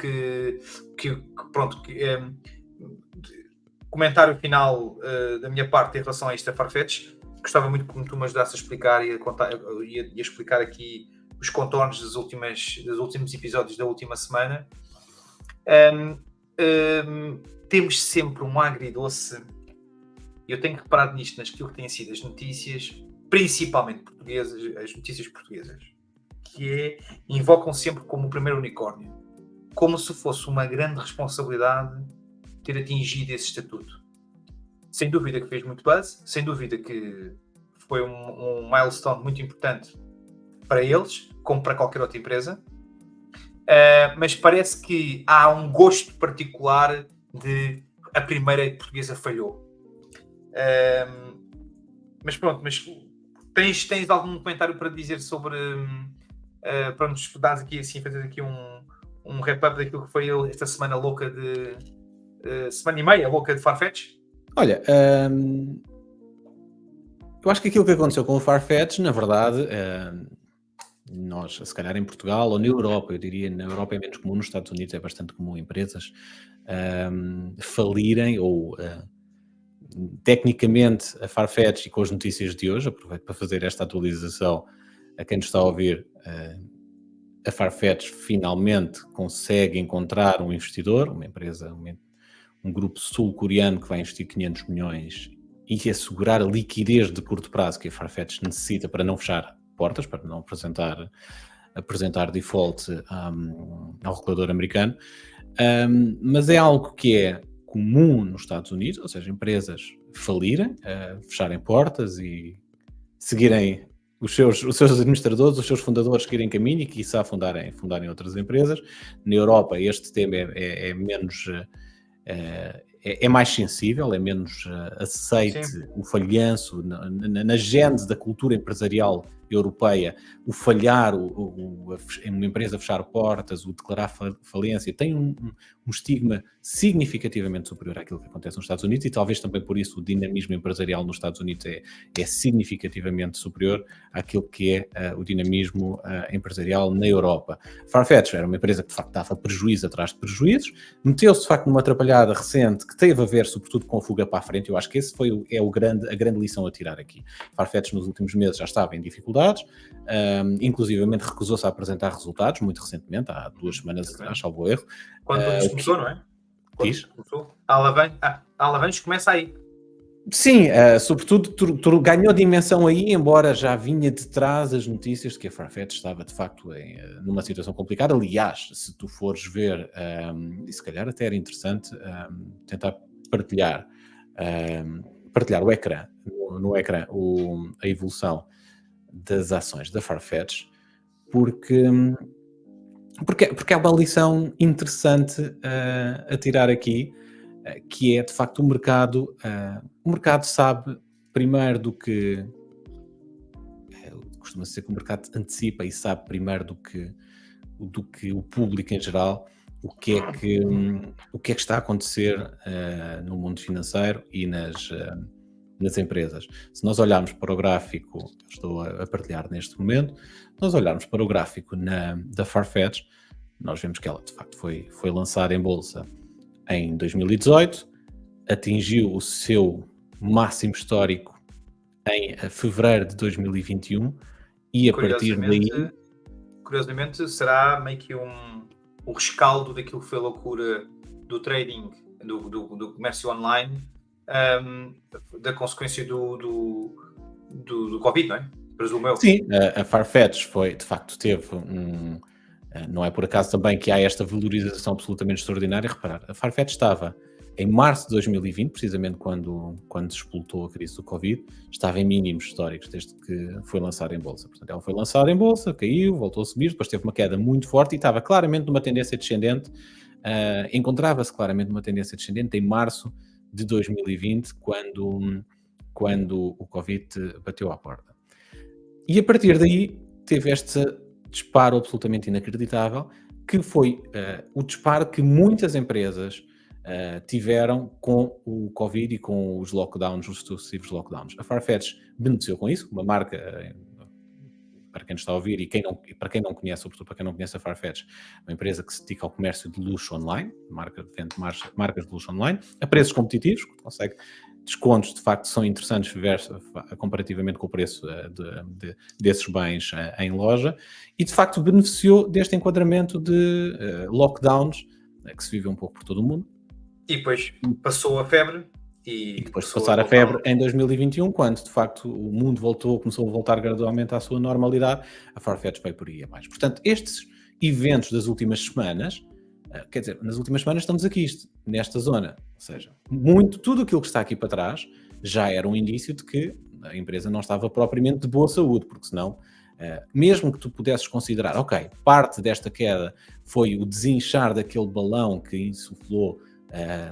comentário final da minha parte em relação a esta Farfetch. Gostava muito que tu me ajudasses a explicar e a explicar aqui os contornos dos últimos episódios da última semana. Temos sempre um agridoce, e eu tenho reparado nisto naquilo que têm sido as notícias, principalmente portuguesas, as notícias portuguesas, que invocam sempre como o primeiro unicórnio, como se fosse uma grande responsabilidade ter atingido esse estatuto. Sem dúvida que fez muito buzz, sem dúvida que foi um milestone muito importante para eles, como para qualquer outra empresa, mas parece que há um gosto particular de a primeira portuguesa falhou. Mas pronto, tens algum comentário para dizer sobre... para nos dares aqui assim, fazer aqui um wrap-up daquilo que foi esta semana louca semana e meia louca de Farfetch? Olha, eu acho que aquilo que aconteceu com o Farfetch, na verdade, nós, se calhar em Portugal ou na Europa, eu diria, na Europa é menos comum, nos Estados Unidos é bastante comum empresas falirem ou... tecnicamente, a Farfetch, e com as notícias de hoje, aproveito para fazer esta atualização a quem nos está a ouvir, a Farfetch finalmente consegue encontrar um investidor, uma empresa, um grupo sul-coreano que vai investir 500 milhões e assegurar a liquidez de curto prazo que a Farfetch necessita para não fechar portas, para não apresentar default ao regulador americano. Mas é algo que é comum nos Estados Unidos, ou seja, empresas falirem, fecharem portas e seguirem os seus administradores, os seus fundadores seguirem caminho e quiçá fundarem outras empresas. Na Europa este tema é menos... é mais sensível, é menos aceite. Sim. O falhanço na gênese da cultura empresarial europeia, o falhar, uma empresa fechar portas, o declarar falência, tem um estigma significativamente superior àquilo que acontece nos Estados Unidos, e talvez também por isso o dinamismo empresarial nos Estados Unidos é significativamente superior àquilo que é o dinamismo empresarial na Europa. Farfetch era uma empresa que de facto dava prejuízo atrás de prejuízos, meteu-se de facto numa atrapalhada recente que teve a ver sobretudo com a fuga para a frente. Eu acho que esse a grande lição a tirar aqui. Farfetch nos últimos meses já estava em dificuldades, inclusivamente recusou-se a apresentar resultados, muito recentemente, há 2 semanas atrás, salvo erro. Quando começou, não é? Diz? A alavanche começa aí. Sim, sobretudo ganhou dimensão aí, embora já vinha de trás as notícias de que a Farfetch estava de facto numa situação complicada. Aliás, se tu fores ver, e se calhar até era interessante tentar partilhar, partilhar o ecrã, no ecrã a evolução das ações da Farfetch, porque é uma lição interessante a tirar aqui, que é de facto o mercado sabe primeiro do que costuma-se dizer que o mercado antecipa e sabe primeiro do que o público em geral o que é que está a acontecer no mundo financeiro e nas empresas. Se nós olharmos para o gráfico que estou a partilhar neste momento, nós olharmos para o gráfico da Farfetch, nós vemos que ela de facto foi lançada em bolsa em 2018, atingiu o seu máximo histórico em fevereiro de 2021 e a partir daí... Curiosamente, será meio que o rescaldo daquilo que foi a loucura do trading, do comércio online, da consequência do Covid, não é? Presumo eu. Sim, a Farfetch de facto teve não é por acaso também que há esta valorização absolutamente extraordinária. Reparar, a Farfetch estava em março de 2020, precisamente quando explotou a crise do Covid, estava em mínimos históricos desde que foi lançada em bolsa. Portanto, ela foi lançada em bolsa, caiu, voltou a subir, depois teve uma queda muito forte e estava claramente numa tendência descendente. Encontrava-se claramente numa tendência descendente em março de 2020, quando o Covid bateu à porta. E a partir daí teve este disparo absolutamente inacreditável, que foi o disparo que muitas empresas tiveram com o Covid e com os lockdowns, os sucessivos lockdowns. A Farfetch beneficiou com isso, uma marca, para quem nos está a ouvir e para quem não conhece, sobretudo para quem não conhece a Farfetch, uma empresa que se dedica ao comércio de luxo online, vende marcas de luxo online, a preços competitivos, que consegue descontos, de facto, são interessantes comparativamente com o preço desses bens em loja, e de facto beneficiou deste enquadramento de lockdowns que se vive um pouco por todo o mundo. E depois passou a febre. E depois de passar a febre em 2021, quando de facto o mundo começou a voltar gradualmente à sua normalidade, a Farfetch veio por aí abaixo. Portanto, estes eventos das últimas semanas, quer dizer, nas últimas semanas estamos aqui, nesta zona, ou seja, tudo aquilo que está aqui para trás já era um indício de que a empresa não estava propriamente de boa saúde, porque senão, mesmo que tu pudesses considerar, ok, parte desta queda foi o desinchar daquele balão que insuflou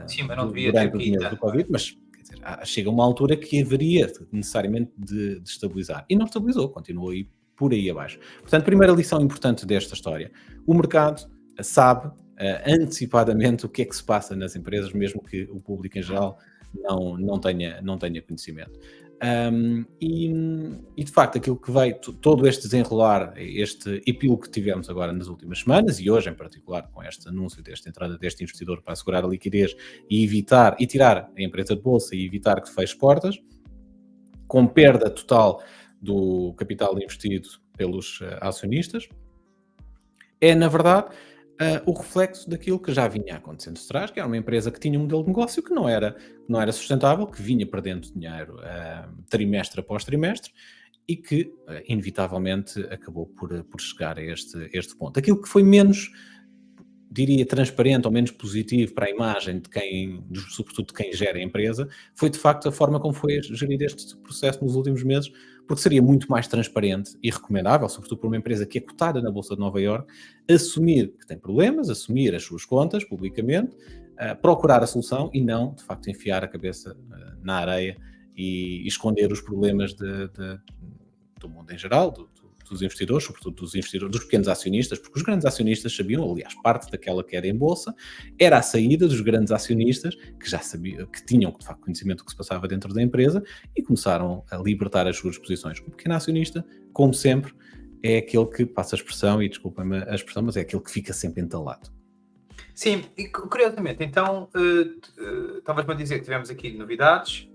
sim, mas não devia durante o dinheiro do Covid, mas quer dizer, chega uma altura que haveria necessariamente de estabilizar. E não estabilizou, continuou aí por aí abaixo. Portanto, primeira lição importante desta história. O mercado sabe antecipadamente o que é que se passa nas empresas, mesmo que o público em geral não tenha conhecimento. E de facto aquilo que veio, todo este desenrolar, este epílogo que tivemos agora nas últimas semanas e hoje em particular com este anúncio desta entrada deste investidor para assegurar a liquidez e tirar a empresa de bolsa e evitar que feche portas, com perda total do capital investido pelos acionistas, é na verdade o reflexo daquilo que já vinha acontecendo de trás, que era uma empresa que tinha um modelo de negócio que não era sustentável, que vinha perdendo dinheiro trimestre após trimestre e que, inevitavelmente, acabou por chegar a este ponto. Aquilo que foi menos, diria, transparente ou menos positivo para a imagem sobretudo de quem gera a empresa, foi de facto a forma como foi gerido este processo nos últimos meses, porque seria muito mais transparente e recomendável, sobretudo para uma empresa que é cotada na Bolsa de Nova Iorque, assumir que tem problemas, assumir as suas contas publicamente, procurar a solução e não, de facto, enfiar a cabeça na areia e esconder os problemas do mundo em geral, dos investidores, sobretudo dos pequenos acionistas, porque os grandes acionistas sabiam, aliás, parte daquela queda em bolsa era a saída dos grandes acionistas que já sabiam, que tinham de facto conhecimento do que se passava dentro da empresa e começaram a libertar as suas posições. O pequeno acionista, como sempre, é aquele que passa a expressão, e desculpa-me a expressão, mas é aquele que fica sempre entalado. Sim, e curiosamente, então, estavas-me a dizer que tivemos aqui novidades,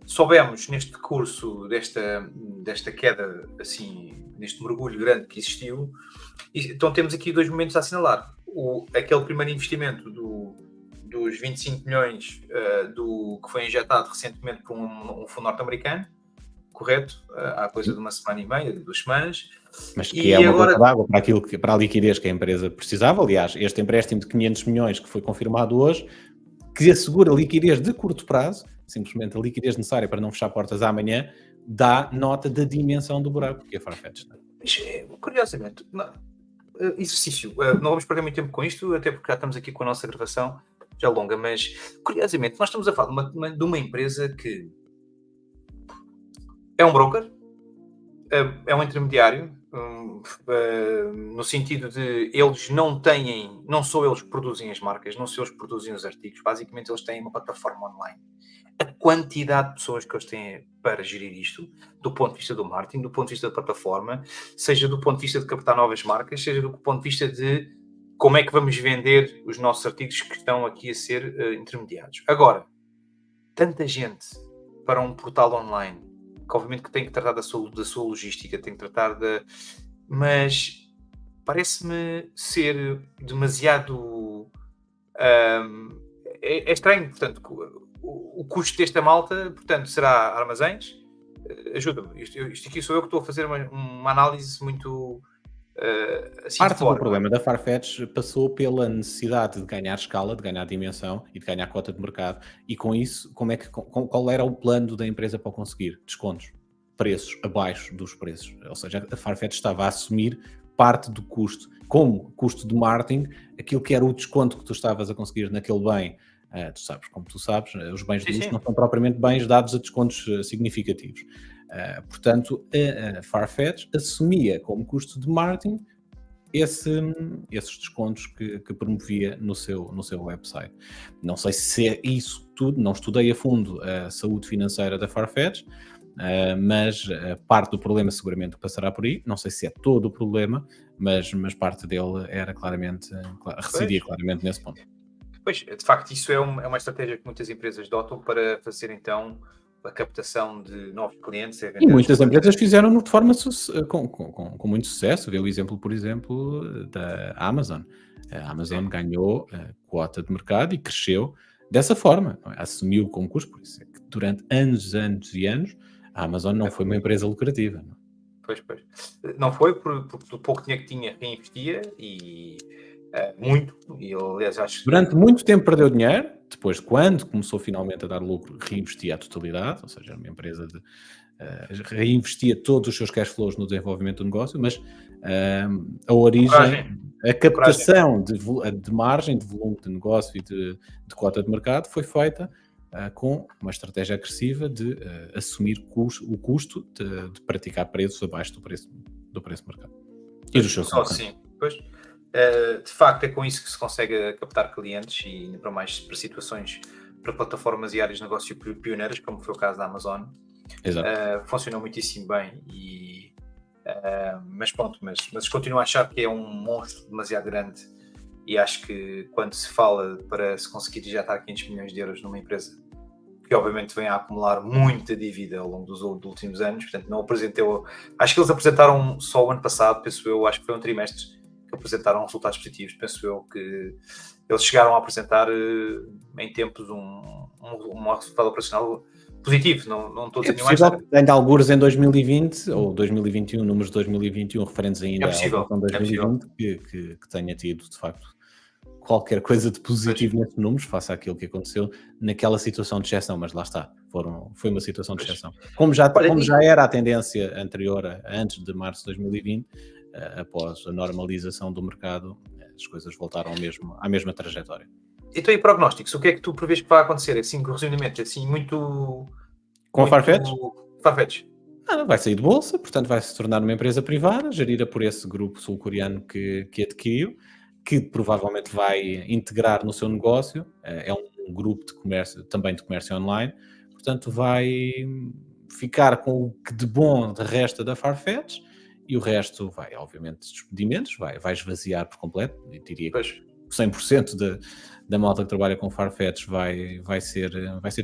soubemos neste curso desta queda, assim, neste mergulho grande que existiu, e, então temos aqui dois momentos a assinalar. Aquele primeiro investimento do dos 25 milhões que foi injetado recentemente por um fundo norte-americano, correto? Há coisa de uma semana e meia, de 2 semanas. Mas que é uma gota d'água para a liquidez que a empresa precisava. Aliás, este empréstimo de 500 milhões que foi confirmado hoje, que assegura liquidez de curto prazo, simplesmente a liquidez necessária para não fechar portas amanhã, dá nota da dimensão do buraco que a Farfetch tem. Curiosamente, exercício, não vamos perder muito tempo com isto, até porque já estamos aqui com a nossa gravação já longa, mas curiosamente nós estamos a falar de uma empresa que é um broker, é um intermediário, no sentido de eles não são eles que produzem as marcas, não são eles que produzem os artigos, basicamente eles têm uma plataforma online. A quantidade de pessoas que eles têm para gerir isto, do ponto de vista do marketing, do ponto de vista da plataforma, seja do ponto de vista de captar novas marcas, seja do ponto de vista de como é que vamos vender os nossos artigos que estão aqui a ser intermediados. Agora, tanta gente para um portal online, que obviamente que tem que tratar da sua logística, tem que tratar mas parece-me ser demasiado... é estranho, portanto, o custo desta malta, portanto, será armazéns? Ajuda-me, isto aqui sou eu que estou a fazer uma análise muito... assim parte do problema da Farfetch passou pela necessidade de ganhar escala, de ganhar dimensão e de ganhar cota de mercado. E com isso, qual era o plano da empresa para conseguir? Descontos, preços abaixo dos preços. Ou seja, a Farfetch estava a assumir parte do custo, como custo de marketing, aquilo que era o desconto que tu estavas a conseguir naquele bem. Como tu sabes, os bens de luxo não são propriamente bens dados a descontos significativos. Portanto, a Farfetch assumia como custo de marketing esses descontos que promovia no seu website. Não sei se é isso tudo, não estudei a fundo a saúde financeira da Farfetch, mas parte do problema seguramente passará por aí. Não sei se é todo o problema, mas parte dele era residia claramente nesse ponto. Pois, de facto, isso é uma estratégia que muitas empresas adotam para fazer então a captação de novos clientes. E muitas empresas fizeram-no de forma com muito sucesso. Vê o exemplo, por exemplo, da Amazon. A Amazon ganhou quota de mercado e cresceu dessa forma. Assumiu como custo, por isso é que durante anos e anos a Amazon não foi uma empresa lucrativa. Não? Pois. Não foi, porque do pouco dinheiro que tinha, reinvestia e muito. E eu, aliás, acho que... Durante muito tempo perdeu dinheiro, depois, quando começou finalmente a dar lucro, reinvestia a totalidade, ou seja, era uma empresa reinvestia todos os seus cash flows no desenvolvimento do negócio, mas a origem, a captação de margem, de volume de negócio e de cota de mercado foi feita com uma estratégia agressiva de assumir o custo de praticar preços abaixo do preço de mercado. E dos seus concorrentes. Sim, pois. De facto, é com isso que se consegue captar clientes e ainda para mais para situações, para plataformas e áreas de negócio pioneiras, como foi o caso da Amazon. Funcionou muitíssimo bem mas pronto, mas continuo a achar que é um monstro demasiado grande e acho que quando se fala para se conseguir injetar 500 milhões de euros numa empresa que obviamente vem a acumular muita dívida ao longo dos últimos anos, portanto não apresentou, acho que eles apresentaram só o ano passado, penso eu, acho que foi um trimestre que apresentaram resultados positivos, penso eu que eles chegaram a apresentar em tempos um resultado operacional positivo, não estou a dizer mais nada. Ainda algures em 2020 ou 2021, números de 2021 referentes ainda à eleição de 2020, que tenha tido, de facto, qualquer coisa de positivo nesses números, face àquilo que aconteceu naquela situação de exceção, mas lá está, foi uma situação de exceção. Como já era a tendência anterior, antes de março de 2020, após a normalização do mercado, as coisas voltaram à mesma trajetória. Então, e prognósticos? O que é que tu prevês que vai acontecer? Assim, resumidamente, assim, muito... Com a Farfetch? Farfetch. Vai sair de bolsa, portanto vai se tornar uma empresa privada, gerida por esse grupo sul-coreano que adquiriu, que provavelmente vai integrar no seu negócio. É um grupo de comércio, também de comércio online, portanto vai ficar com o que de bom resta da Farfetch e o resto vai, obviamente, despedimentos, vai esvaziar por completo. Eu diria que 100% da malta que trabalha com Farfetch vai ser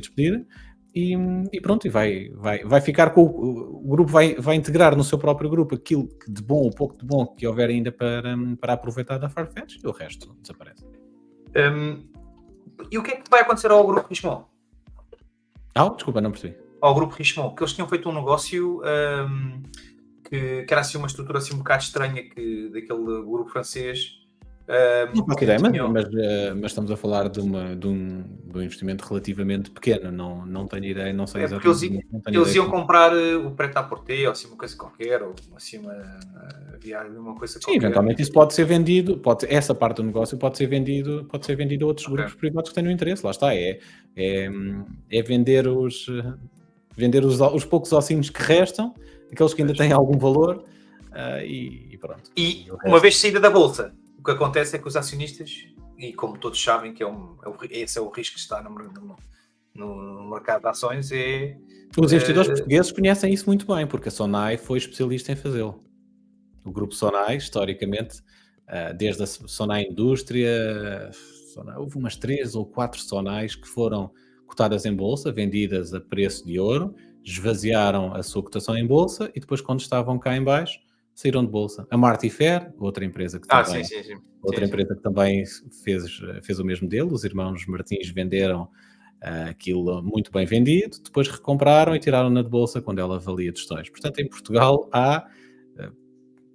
despedida e pronto, e vai ficar com o grupo, vai integrar no seu próprio grupo aquilo que de bom ou pouco de bom que houver ainda para aproveitar da Farfetch e o resto desaparece. E o que é que vai acontecer ao grupo Richemont? Desculpa, não percebi. Ao grupo Richemont, que eles tinham feito um negócio que era assim uma estrutura assim um bocado estranha daquele grupo francês. Não faço ideia, mas estamos a falar de um investimento relativamente pequeno, não tenho ideia, não sei exatamente. Eles iam comprar o Pret-à-Porter, ou assim uma coisa qualquer, ou assim havia uma coisa Sim, qualquer. eventualmente isso pode ser vendido, essa parte do negócio pode ser vendido a outros grupos privados que tenham interesse, lá está, é vender os poucos ossinhos que restam, aqueles que ainda têm algum valor, e pronto. E uma vez saída da bolsa, o que acontece é que os acionistas, e como todos sabem que esse é o risco que está no mercado de ações, os investidores portugueses conhecem isso muito bem, porque a Sonai foi especialista em fazê-lo. O grupo Sonai, historicamente, desde a Sonai Indústria, houve umas 3 ou 4 Sonais que foram cotadas em bolsa, vendidas a preço de ouro, esvaziaram a sua cotação em bolsa e depois, quando estavam cá em baixo, saíram de bolsa. A Martifer, outra empresa que também, empresa que também fez o mesmo dele, os irmãos Martins venderam aquilo muito bem vendido, depois recompraram e tiraram-na de bolsa quando ela valia tostões. Portanto, em Portugal há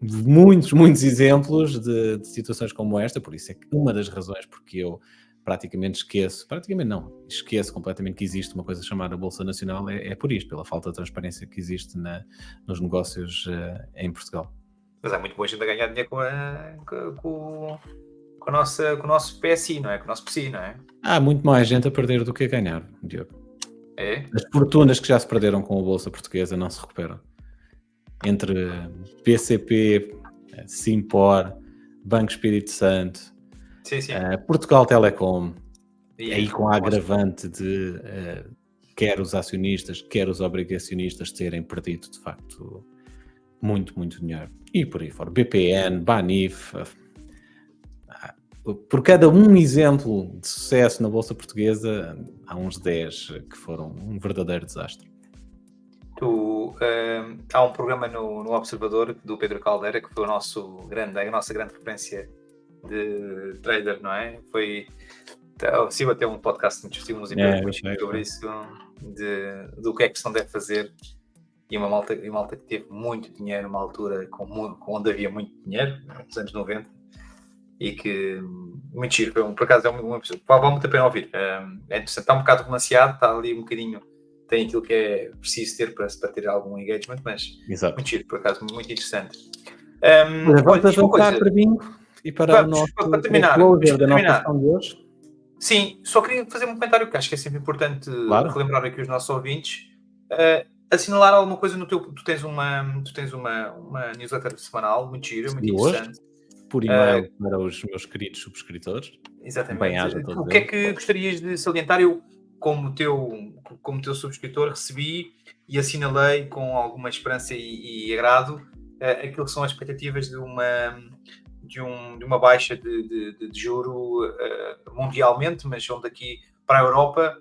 muitos exemplos de situações como esta, por isso é que uma das razões porque eu esqueço completamente que existe uma coisa chamada Bolsa Nacional, é por isto, pela falta de transparência que existe nos negócios em Portugal. Mas há muito boa gente a ganhar dinheiro com o nosso PSI, não é? Com o nosso PSI, não é? Há muito mais gente a perder do que a ganhar, Diogo. É? As fortunas que já se perderam com a Bolsa Portuguesa não se recuperam. Entre PCP, Simpor, Banco Espírito Santo, Portugal Telecom, aí com a agravante de quer os acionistas, quer os obrigacionistas terem perdido, de facto, muito dinheiro. E por aí fora. BPN, Banif. Por cada um exemplo de sucesso na Bolsa Portuguesa, há uns 10 que foram um verdadeiro desastre. Há um programa no Observador do Pedro Caldeira, que foi a nossa grande referência de trader, não é? Sim, até um podcast muito divertido, uns episódios sobre isso, do que é que se não deve fazer. E uma malta que teve muito dinheiro numa altura onde havia muito dinheiro, nos anos 90, e que muito giro, por acaso é um episódio que vale muito a pena ouvir. É interessante, está um bocado romanceado, está ali um bocadinho, tem aquilo que é preciso ter para ter algum engagement, mas exato. Muito giro, por acaso, muito interessante. Vamos avançar para bingo e para o nosso terminar da nossa sessão de hoje. Sim, só queria fazer um comentário que acho que é sempre importante relembrar aqui os nossos ouvintes. Assinalar alguma coisa no teu... Tu tens uma newsletter semanal, muito gira, muito interessante. Por e-mail para os meus queridos subscritores. Exatamente. O que é que gostarias de salientar? Eu, como teu subscritor, recebi e assinalei com alguma esperança e agrado aquilo que são as expectativas de uma baixa de juro mundialmente, mas onde aqui para a Europa,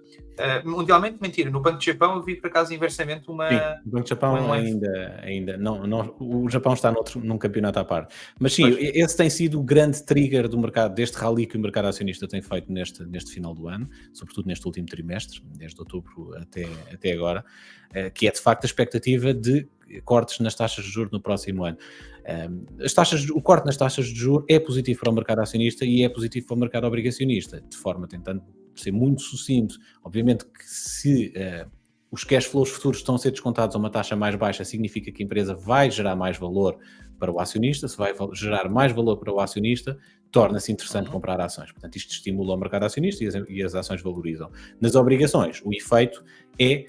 mundialmente, mentira, no Banco do Japão eu vi por acaso inversamente uma... Sim, o Banco do Japão ainda não, o Japão está num campeonato à parte. Mas sim, esse tem sido o grande trigger do mercado, deste rally que o mercado acionista tem feito neste final do ano, sobretudo neste último trimestre, desde outubro até agora, que é de facto a expectativa de cortes nas taxas de juros no próximo ano. O corte nas taxas de juros é positivo para o mercado acionista e é positivo para o mercado obrigacionista, de forma tentando ser muito sucinto. Obviamente que se os cash flows futuros estão a ser descontados a uma taxa mais baixa, significa que a empresa vai gerar mais valor para o acionista. Se vai gerar mais valor para o acionista, torna-se interessante comprar ações. Portanto, isto estimula o mercado acionista e as ações valorizam. Nas obrigações, o efeito é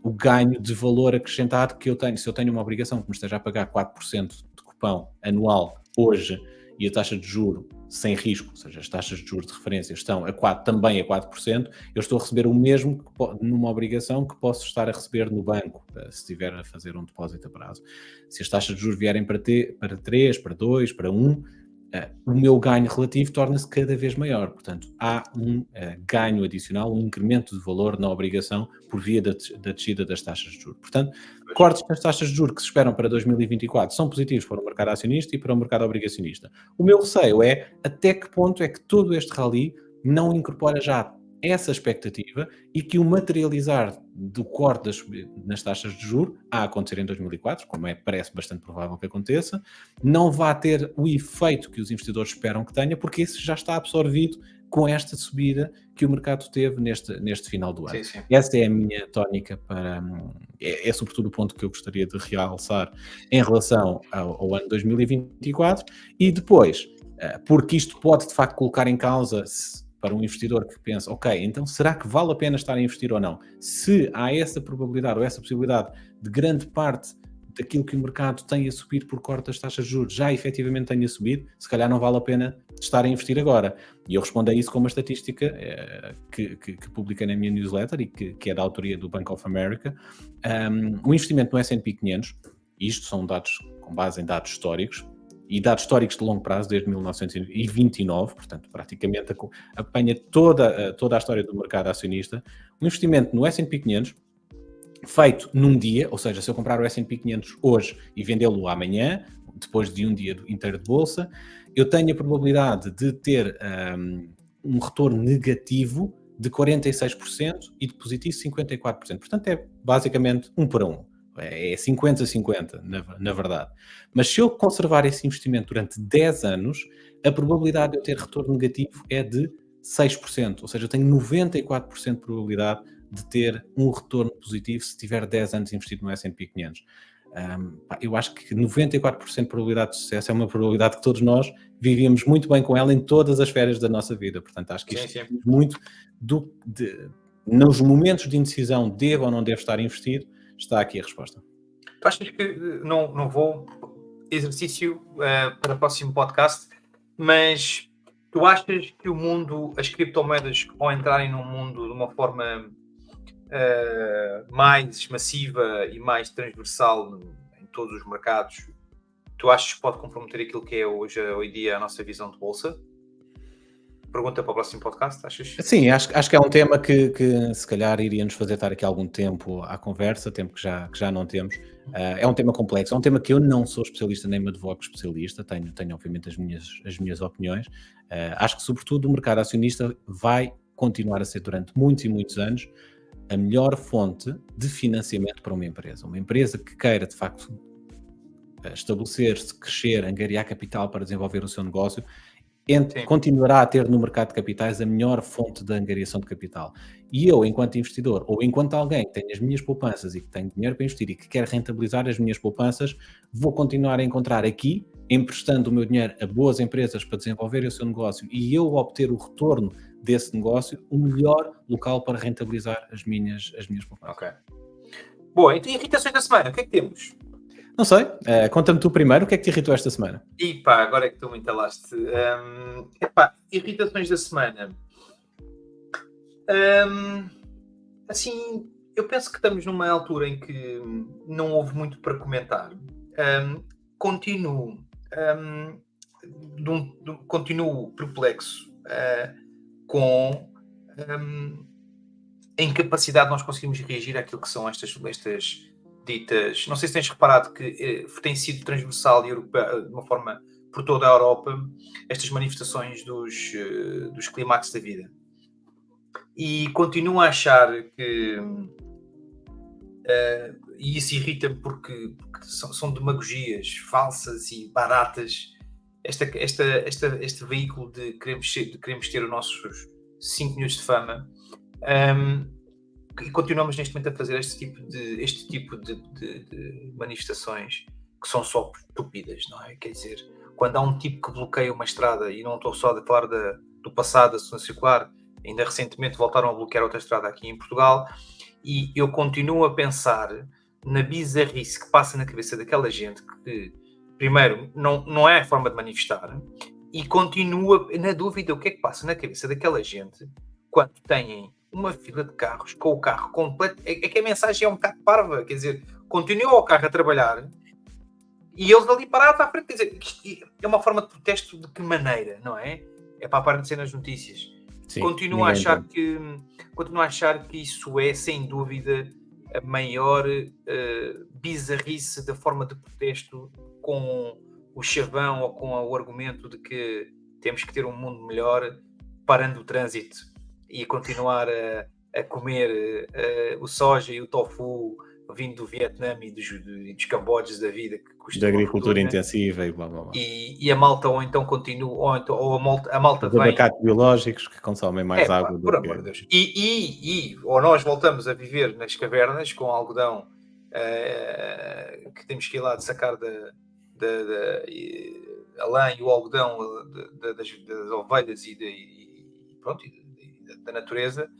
o ganho de valor acrescentado que eu tenho. Se eu tenho uma obrigação que me esteja a pagar 4% de cupão anual hoje e a taxa de juro sem risco, ou seja, as taxas de juros de referência estão também a 4%, eu estou a receber o mesmo numa obrigação que posso estar a receber no banco, se estiver a fazer um depósito a prazo. Se as taxas de juros vierem para 3, para 2, para 1, o meu ganho relativo torna-se cada vez maior. Portanto, há um ganho adicional, um incremento de valor na obrigação por via da descida das taxas de juros. Portanto, cortes nas taxas de juros que se esperam para 2024 são positivos para o mercado acionista e para o mercado obrigacionista. O meu receio é até que ponto é que todo este rally não incorpora já essa expectativa e que o materializar do corte nas taxas de juros a acontecer em 2004, como parece bastante provável que aconteça, não vai ter o efeito que os investidores esperam que tenha, porque isso já está absorvido com esta subida que o mercado teve neste final do ano. Sim, sim. Essa é a minha tónica é sobretudo o ponto que eu gostaria de realçar em relação ao ano 2024 e depois, porque isto pode de facto colocar em causa para um investidor que pensa, ok, então será que vale a pena estar a investir ou não? Se há essa probabilidade ou essa possibilidade de grande parte daquilo que o mercado tem a subir por corte das taxas de juros já efetivamente tenha subido, se calhar não vale a pena estar a investir agora. E eu respondo a isso com uma estatística que publiquei na minha newsletter e que é da autoria do Bank of America. O investimento no S&P 500, isto são dados com base em dados históricos, e dados históricos de longo prazo, desde 1929, portanto, praticamente apanha toda a história do mercado acionista. O investimento no S&P 500, feito num dia, ou seja, se eu comprar o S&P 500 hoje e vendê-lo amanhã, depois de um dia inteiro de bolsa, eu tenho a probabilidade de ter um retorno negativo de 46% e de positivo 54%. Portanto, é basicamente 1 para 1. É 50-50, na verdade. Mas se eu conservar esse investimento durante 10 anos, a probabilidade de eu ter retorno negativo é de 6%. Ou seja, eu tenho 94% de probabilidade de ter um retorno positivo se tiver 10 anos investido no S&P 500. Eu acho que 94% de probabilidade de sucesso é uma probabilidade que todos nós vivíamos muito bem com ela em todas as esferas da nossa vida. Portanto, acho que isto Sim. muito nos momentos de indecisão, devo ou não devo estar investido, está aqui a resposta. Tu achas que, não vou exercício para o próximo podcast, mas tu achas que o mundo, as criptomoedas, ao entrarem num mundo de uma forma mais massiva e mais transversal em todos os mercados, tu achas que pode comprometer aquilo que é hoje em dia a nossa visão de bolsa? Pergunta para o próximo podcast, achas? Sim, acho que é um tema que se calhar iria nos fazer estar aqui algum tempo à conversa, tempo que já não temos. É um tema complexo, é um tema que eu não sou especialista, nem me advogo especialista, tenho obviamente as minhas opiniões. Acho que sobretudo o mercado acionista vai continuar a ser durante muitos e muitos anos a melhor fonte de financiamento para uma empresa. Uma empresa que queira de facto estabelecer-se, crescer, angariar capital para desenvolver o seu negócio, continuará a ter no mercado de capitais a melhor fonte de angariação de capital. E eu, enquanto investidor, ou enquanto alguém que tem as minhas poupanças e que tem dinheiro para investir e que quer rentabilizar as minhas poupanças, vou continuar a encontrar aqui, emprestando o meu dinheiro a boas empresas para desenvolver o seu negócio e eu obter o retorno desse negócio, o melhor local para rentabilizar as minhas poupanças. Ok. Boa, então irritações da semana, o que é que temos? Não sei, conta-me tu primeiro, o que é que te irritou esta semana? E pá, agora é que tu me entalaste. Irritações da semana. Assim, eu penso que estamos numa altura em que não houve muito para comentar. Continuo perplexo com a incapacidade de nós conseguirmos reagir àquilo que são estas ditas. Não sei se tens reparado que tem sido transversal e europeu, de uma forma por toda a Europa, estas manifestações dos clímax da vida. E continuo a achar que e isso irrita-me porque são demagogias falsas e baratas. Este veículo de queremos ter os nossos 5 minutos de fama, e continuamos neste momento a fazer este tipo de manifestações que são só estúpidas, não é? Quer dizer, quando há um tipo que bloqueia uma estrada, e não estou só a falar do passado da zona circular, ainda recentemente voltaram a bloquear outra estrada aqui em Portugal, e eu continuo a pensar na bizarrice que passa na cabeça daquela gente que, primeiro, não é a forma de manifestar, e continua na dúvida o que é que passa na cabeça daquela gente quando têm uma fila de carros com o carro completo. É que a mensagem é um bocado parva, quer dizer, continua o carro a trabalhar e eles ali parados à frente, quer dizer, isto é uma forma de protesto de que maneira, não é? É para aparecer nas notícias. Sim, continuo a achar que isso é, sem dúvida, a maior bizarrice da forma de protesto, com o chavão ou com o argumento de que temos que ter um mundo melhor. parando o trânsito e a continuar a comer o soja e o tofu vindo do Vietnã e dos Cambodjas da vida, que custa Da uma agricultura fortuna. intensiva e blá blá blá. E a malta ou então continua, ou a malta Os vem... abacates biológicos que consomem mais água do por que... amor de Deus. Ou nós voltamos a viver nas cavernas com algodão que temos que ir lá de sacar a lã e o algodão das ovelhas da natureza,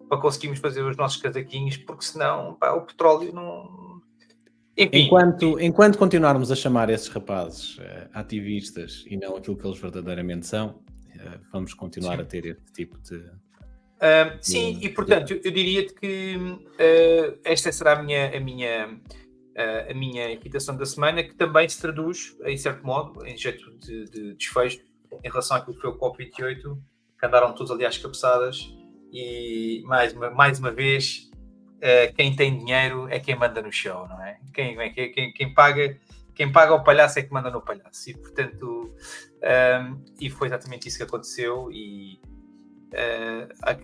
para conseguirmos fazer os nossos casaquinhos, porque senão o petróleo não... Enfim. Enquanto continuarmos a chamar esses rapazes ativistas e não aquilo que eles verdadeiramente são, vamos continuar a ter este tipo de... Sim, e portanto, eu diria-te que esta será a minha irritação da semana, que também se traduz, em certo modo, em jeito de desfecho, em relação àquilo que foi o COP28, que andaram todos ali às cabeçadas, e mais uma vez, quem tem dinheiro é quem manda no show, não é? Quem paga o palhaço é que manda no palhaço, e portanto, e foi exatamente isso que aconteceu, e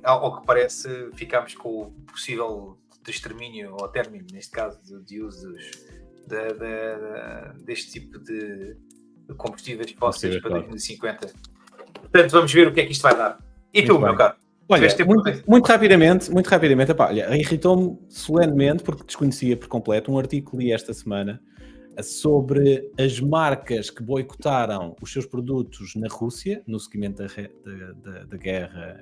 ao que parece, ficámos com o possível de extermínio ou término, neste caso, de usos deste tipo de combustíveis fósseis para 2050. Portanto, vamos ver o que é que isto vai dar. E tu, meu caro? Olha, muito rapidamente, irritou-me solenemente, porque desconhecia por completo, um artigo que li esta semana sobre as marcas que boicotaram os seus produtos na Rússia, no seguimento da guerra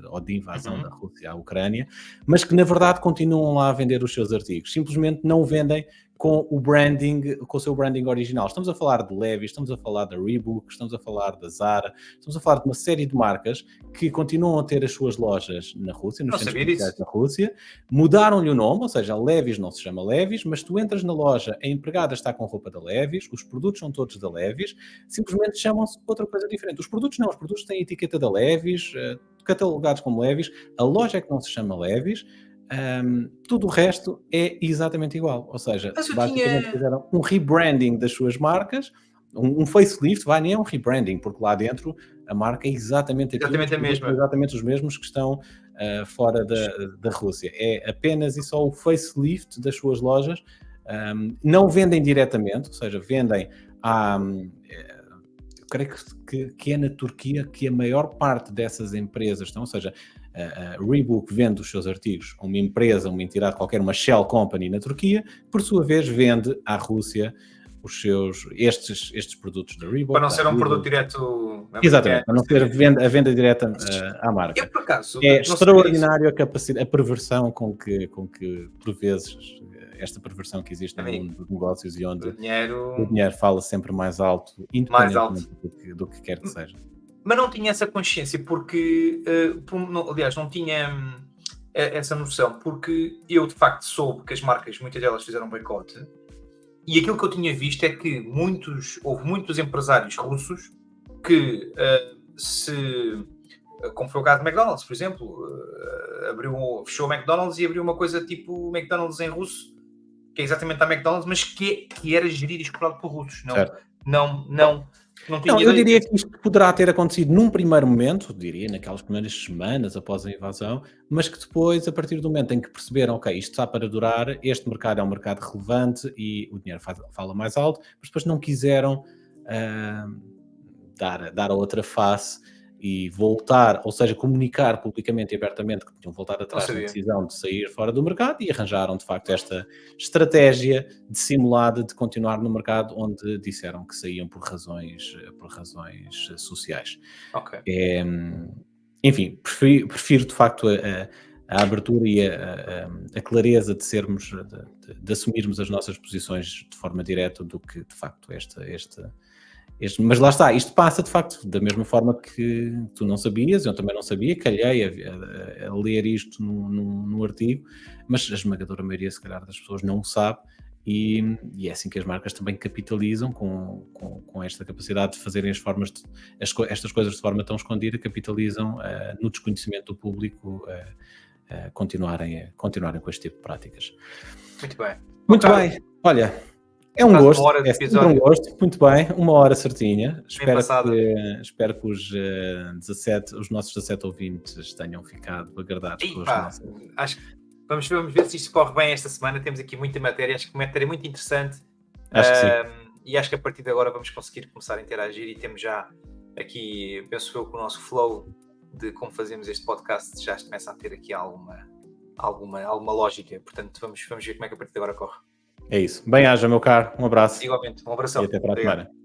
ou de invasão da Rússia à Ucrânia, mas que na verdade continuam lá a vender os seus artigos. Simplesmente não vendem com o seu branding original. Estamos a falar de Levi's, estamos a falar da Reebok, estamos a falar da Zara, estamos a falar de uma série de marcas que continuam a ter as suas lojas na Rússia, nos centros comerciais da Rússia, mudaram-lhe o nome, ou seja, a Levi's não se chama Levi's, mas tu entras na loja, a empregada está com roupa da Levi's, os produtos são todos da Levi's, simplesmente chamam-se outra coisa diferente. Os produtos têm a etiqueta da Levi's, catalogados como Levi's, a loja é que não se chama Levi's. Tudo o resto é exatamente igual, ou seja, basicamente fizeram um rebranding das suas marcas, um facelift, nem é um rebranding, porque lá dentro a marca é exatamente a mesma, exatamente os mesmos que estão fora da Rússia. É apenas e só o facelift das suas lojas. Não vendem diretamente, ou seja, vendem eu creio que é na Turquia que a maior parte dessas empresas estão, ou seja, a Reebok vende os seus artigos a uma empresa, uma entidade qualquer, uma Shell Company na Turquia, por sua vez vende à Rússia estes produtos da Reebok. Para não ser um produto direto... Exatamente, para não ser a venda direta à marca. Eu, por acaso... É extraordinário a perversão com que, por vezes, esta perversão que existe no mundo dos negócios e onde o dinheiro fala sempre mais alto, independentemente do que quer que seja. Mas não tinha essa consciência, porque, aliás, não tinha essa noção, porque eu, de facto, soube que as marcas, muitas delas fizeram boicote, e aquilo que eu tinha visto é que houve muitos empresários russos que, como foi o caso do McDonald's, por exemplo, fechou o McDonald's e abriu uma coisa tipo McDonald's em russo, que é exatamente a McDonald's, mas que era gerido e explorado por russos. Não, eu diria que isto poderá ter acontecido num primeiro momento, naquelas primeiras semanas após a invasão, mas que depois, a partir do momento em que perceberam, ok, isto está para durar, este mercado é um mercado relevante e o dinheiro fala mais alto, mas depois não quiseram dar a outra face e voltar, ou seja, comunicar publicamente e abertamente que tinham voltado atrás na decisão de sair fora do mercado, e arranjaram de facto esta estratégia dissimulada de continuar no mercado, onde disseram que saíam por razões sociais. Okay. Enfim, prefiro de facto a abertura e a clareza de assumirmos as nossas posições de forma direta do que de facto mas lá está, isto passa de facto da mesma forma que tu não sabias, eu também não sabia, calhei a ler isto num artigo, mas a esmagadora maioria, se calhar, das pessoas não o sabe, e é assim que as marcas também capitalizam com esta capacidade de fazerem estas coisas de forma tão escondida, capitalizam no desconhecimento do público, continuarem com este tipo de práticas. Muito bem. Muito bem, olha... É um quase gosto, uma hora de é sempre um episódio. gosto. Muito bem, 1 hora certinha. Passada. Espero que os nossos 17 ouvintes tenham ficado agradados E com os pá, nossos. acho que vamos ver se isto corre bem esta semana. Temos aqui muita matéria, acho que uma matéria muito interessante. Acho que sim. E acho que a partir de agora vamos conseguir começar a interagir e temos já aqui, penso eu, que o nosso flow de como fazemos este podcast já começa a ter aqui alguma lógica. Portanto, vamos ver como é que a partir de agora corre. É isso. Bem-aja, meu caro. Um abraço Igualmente, um e abração. até para a Obrigado. semana.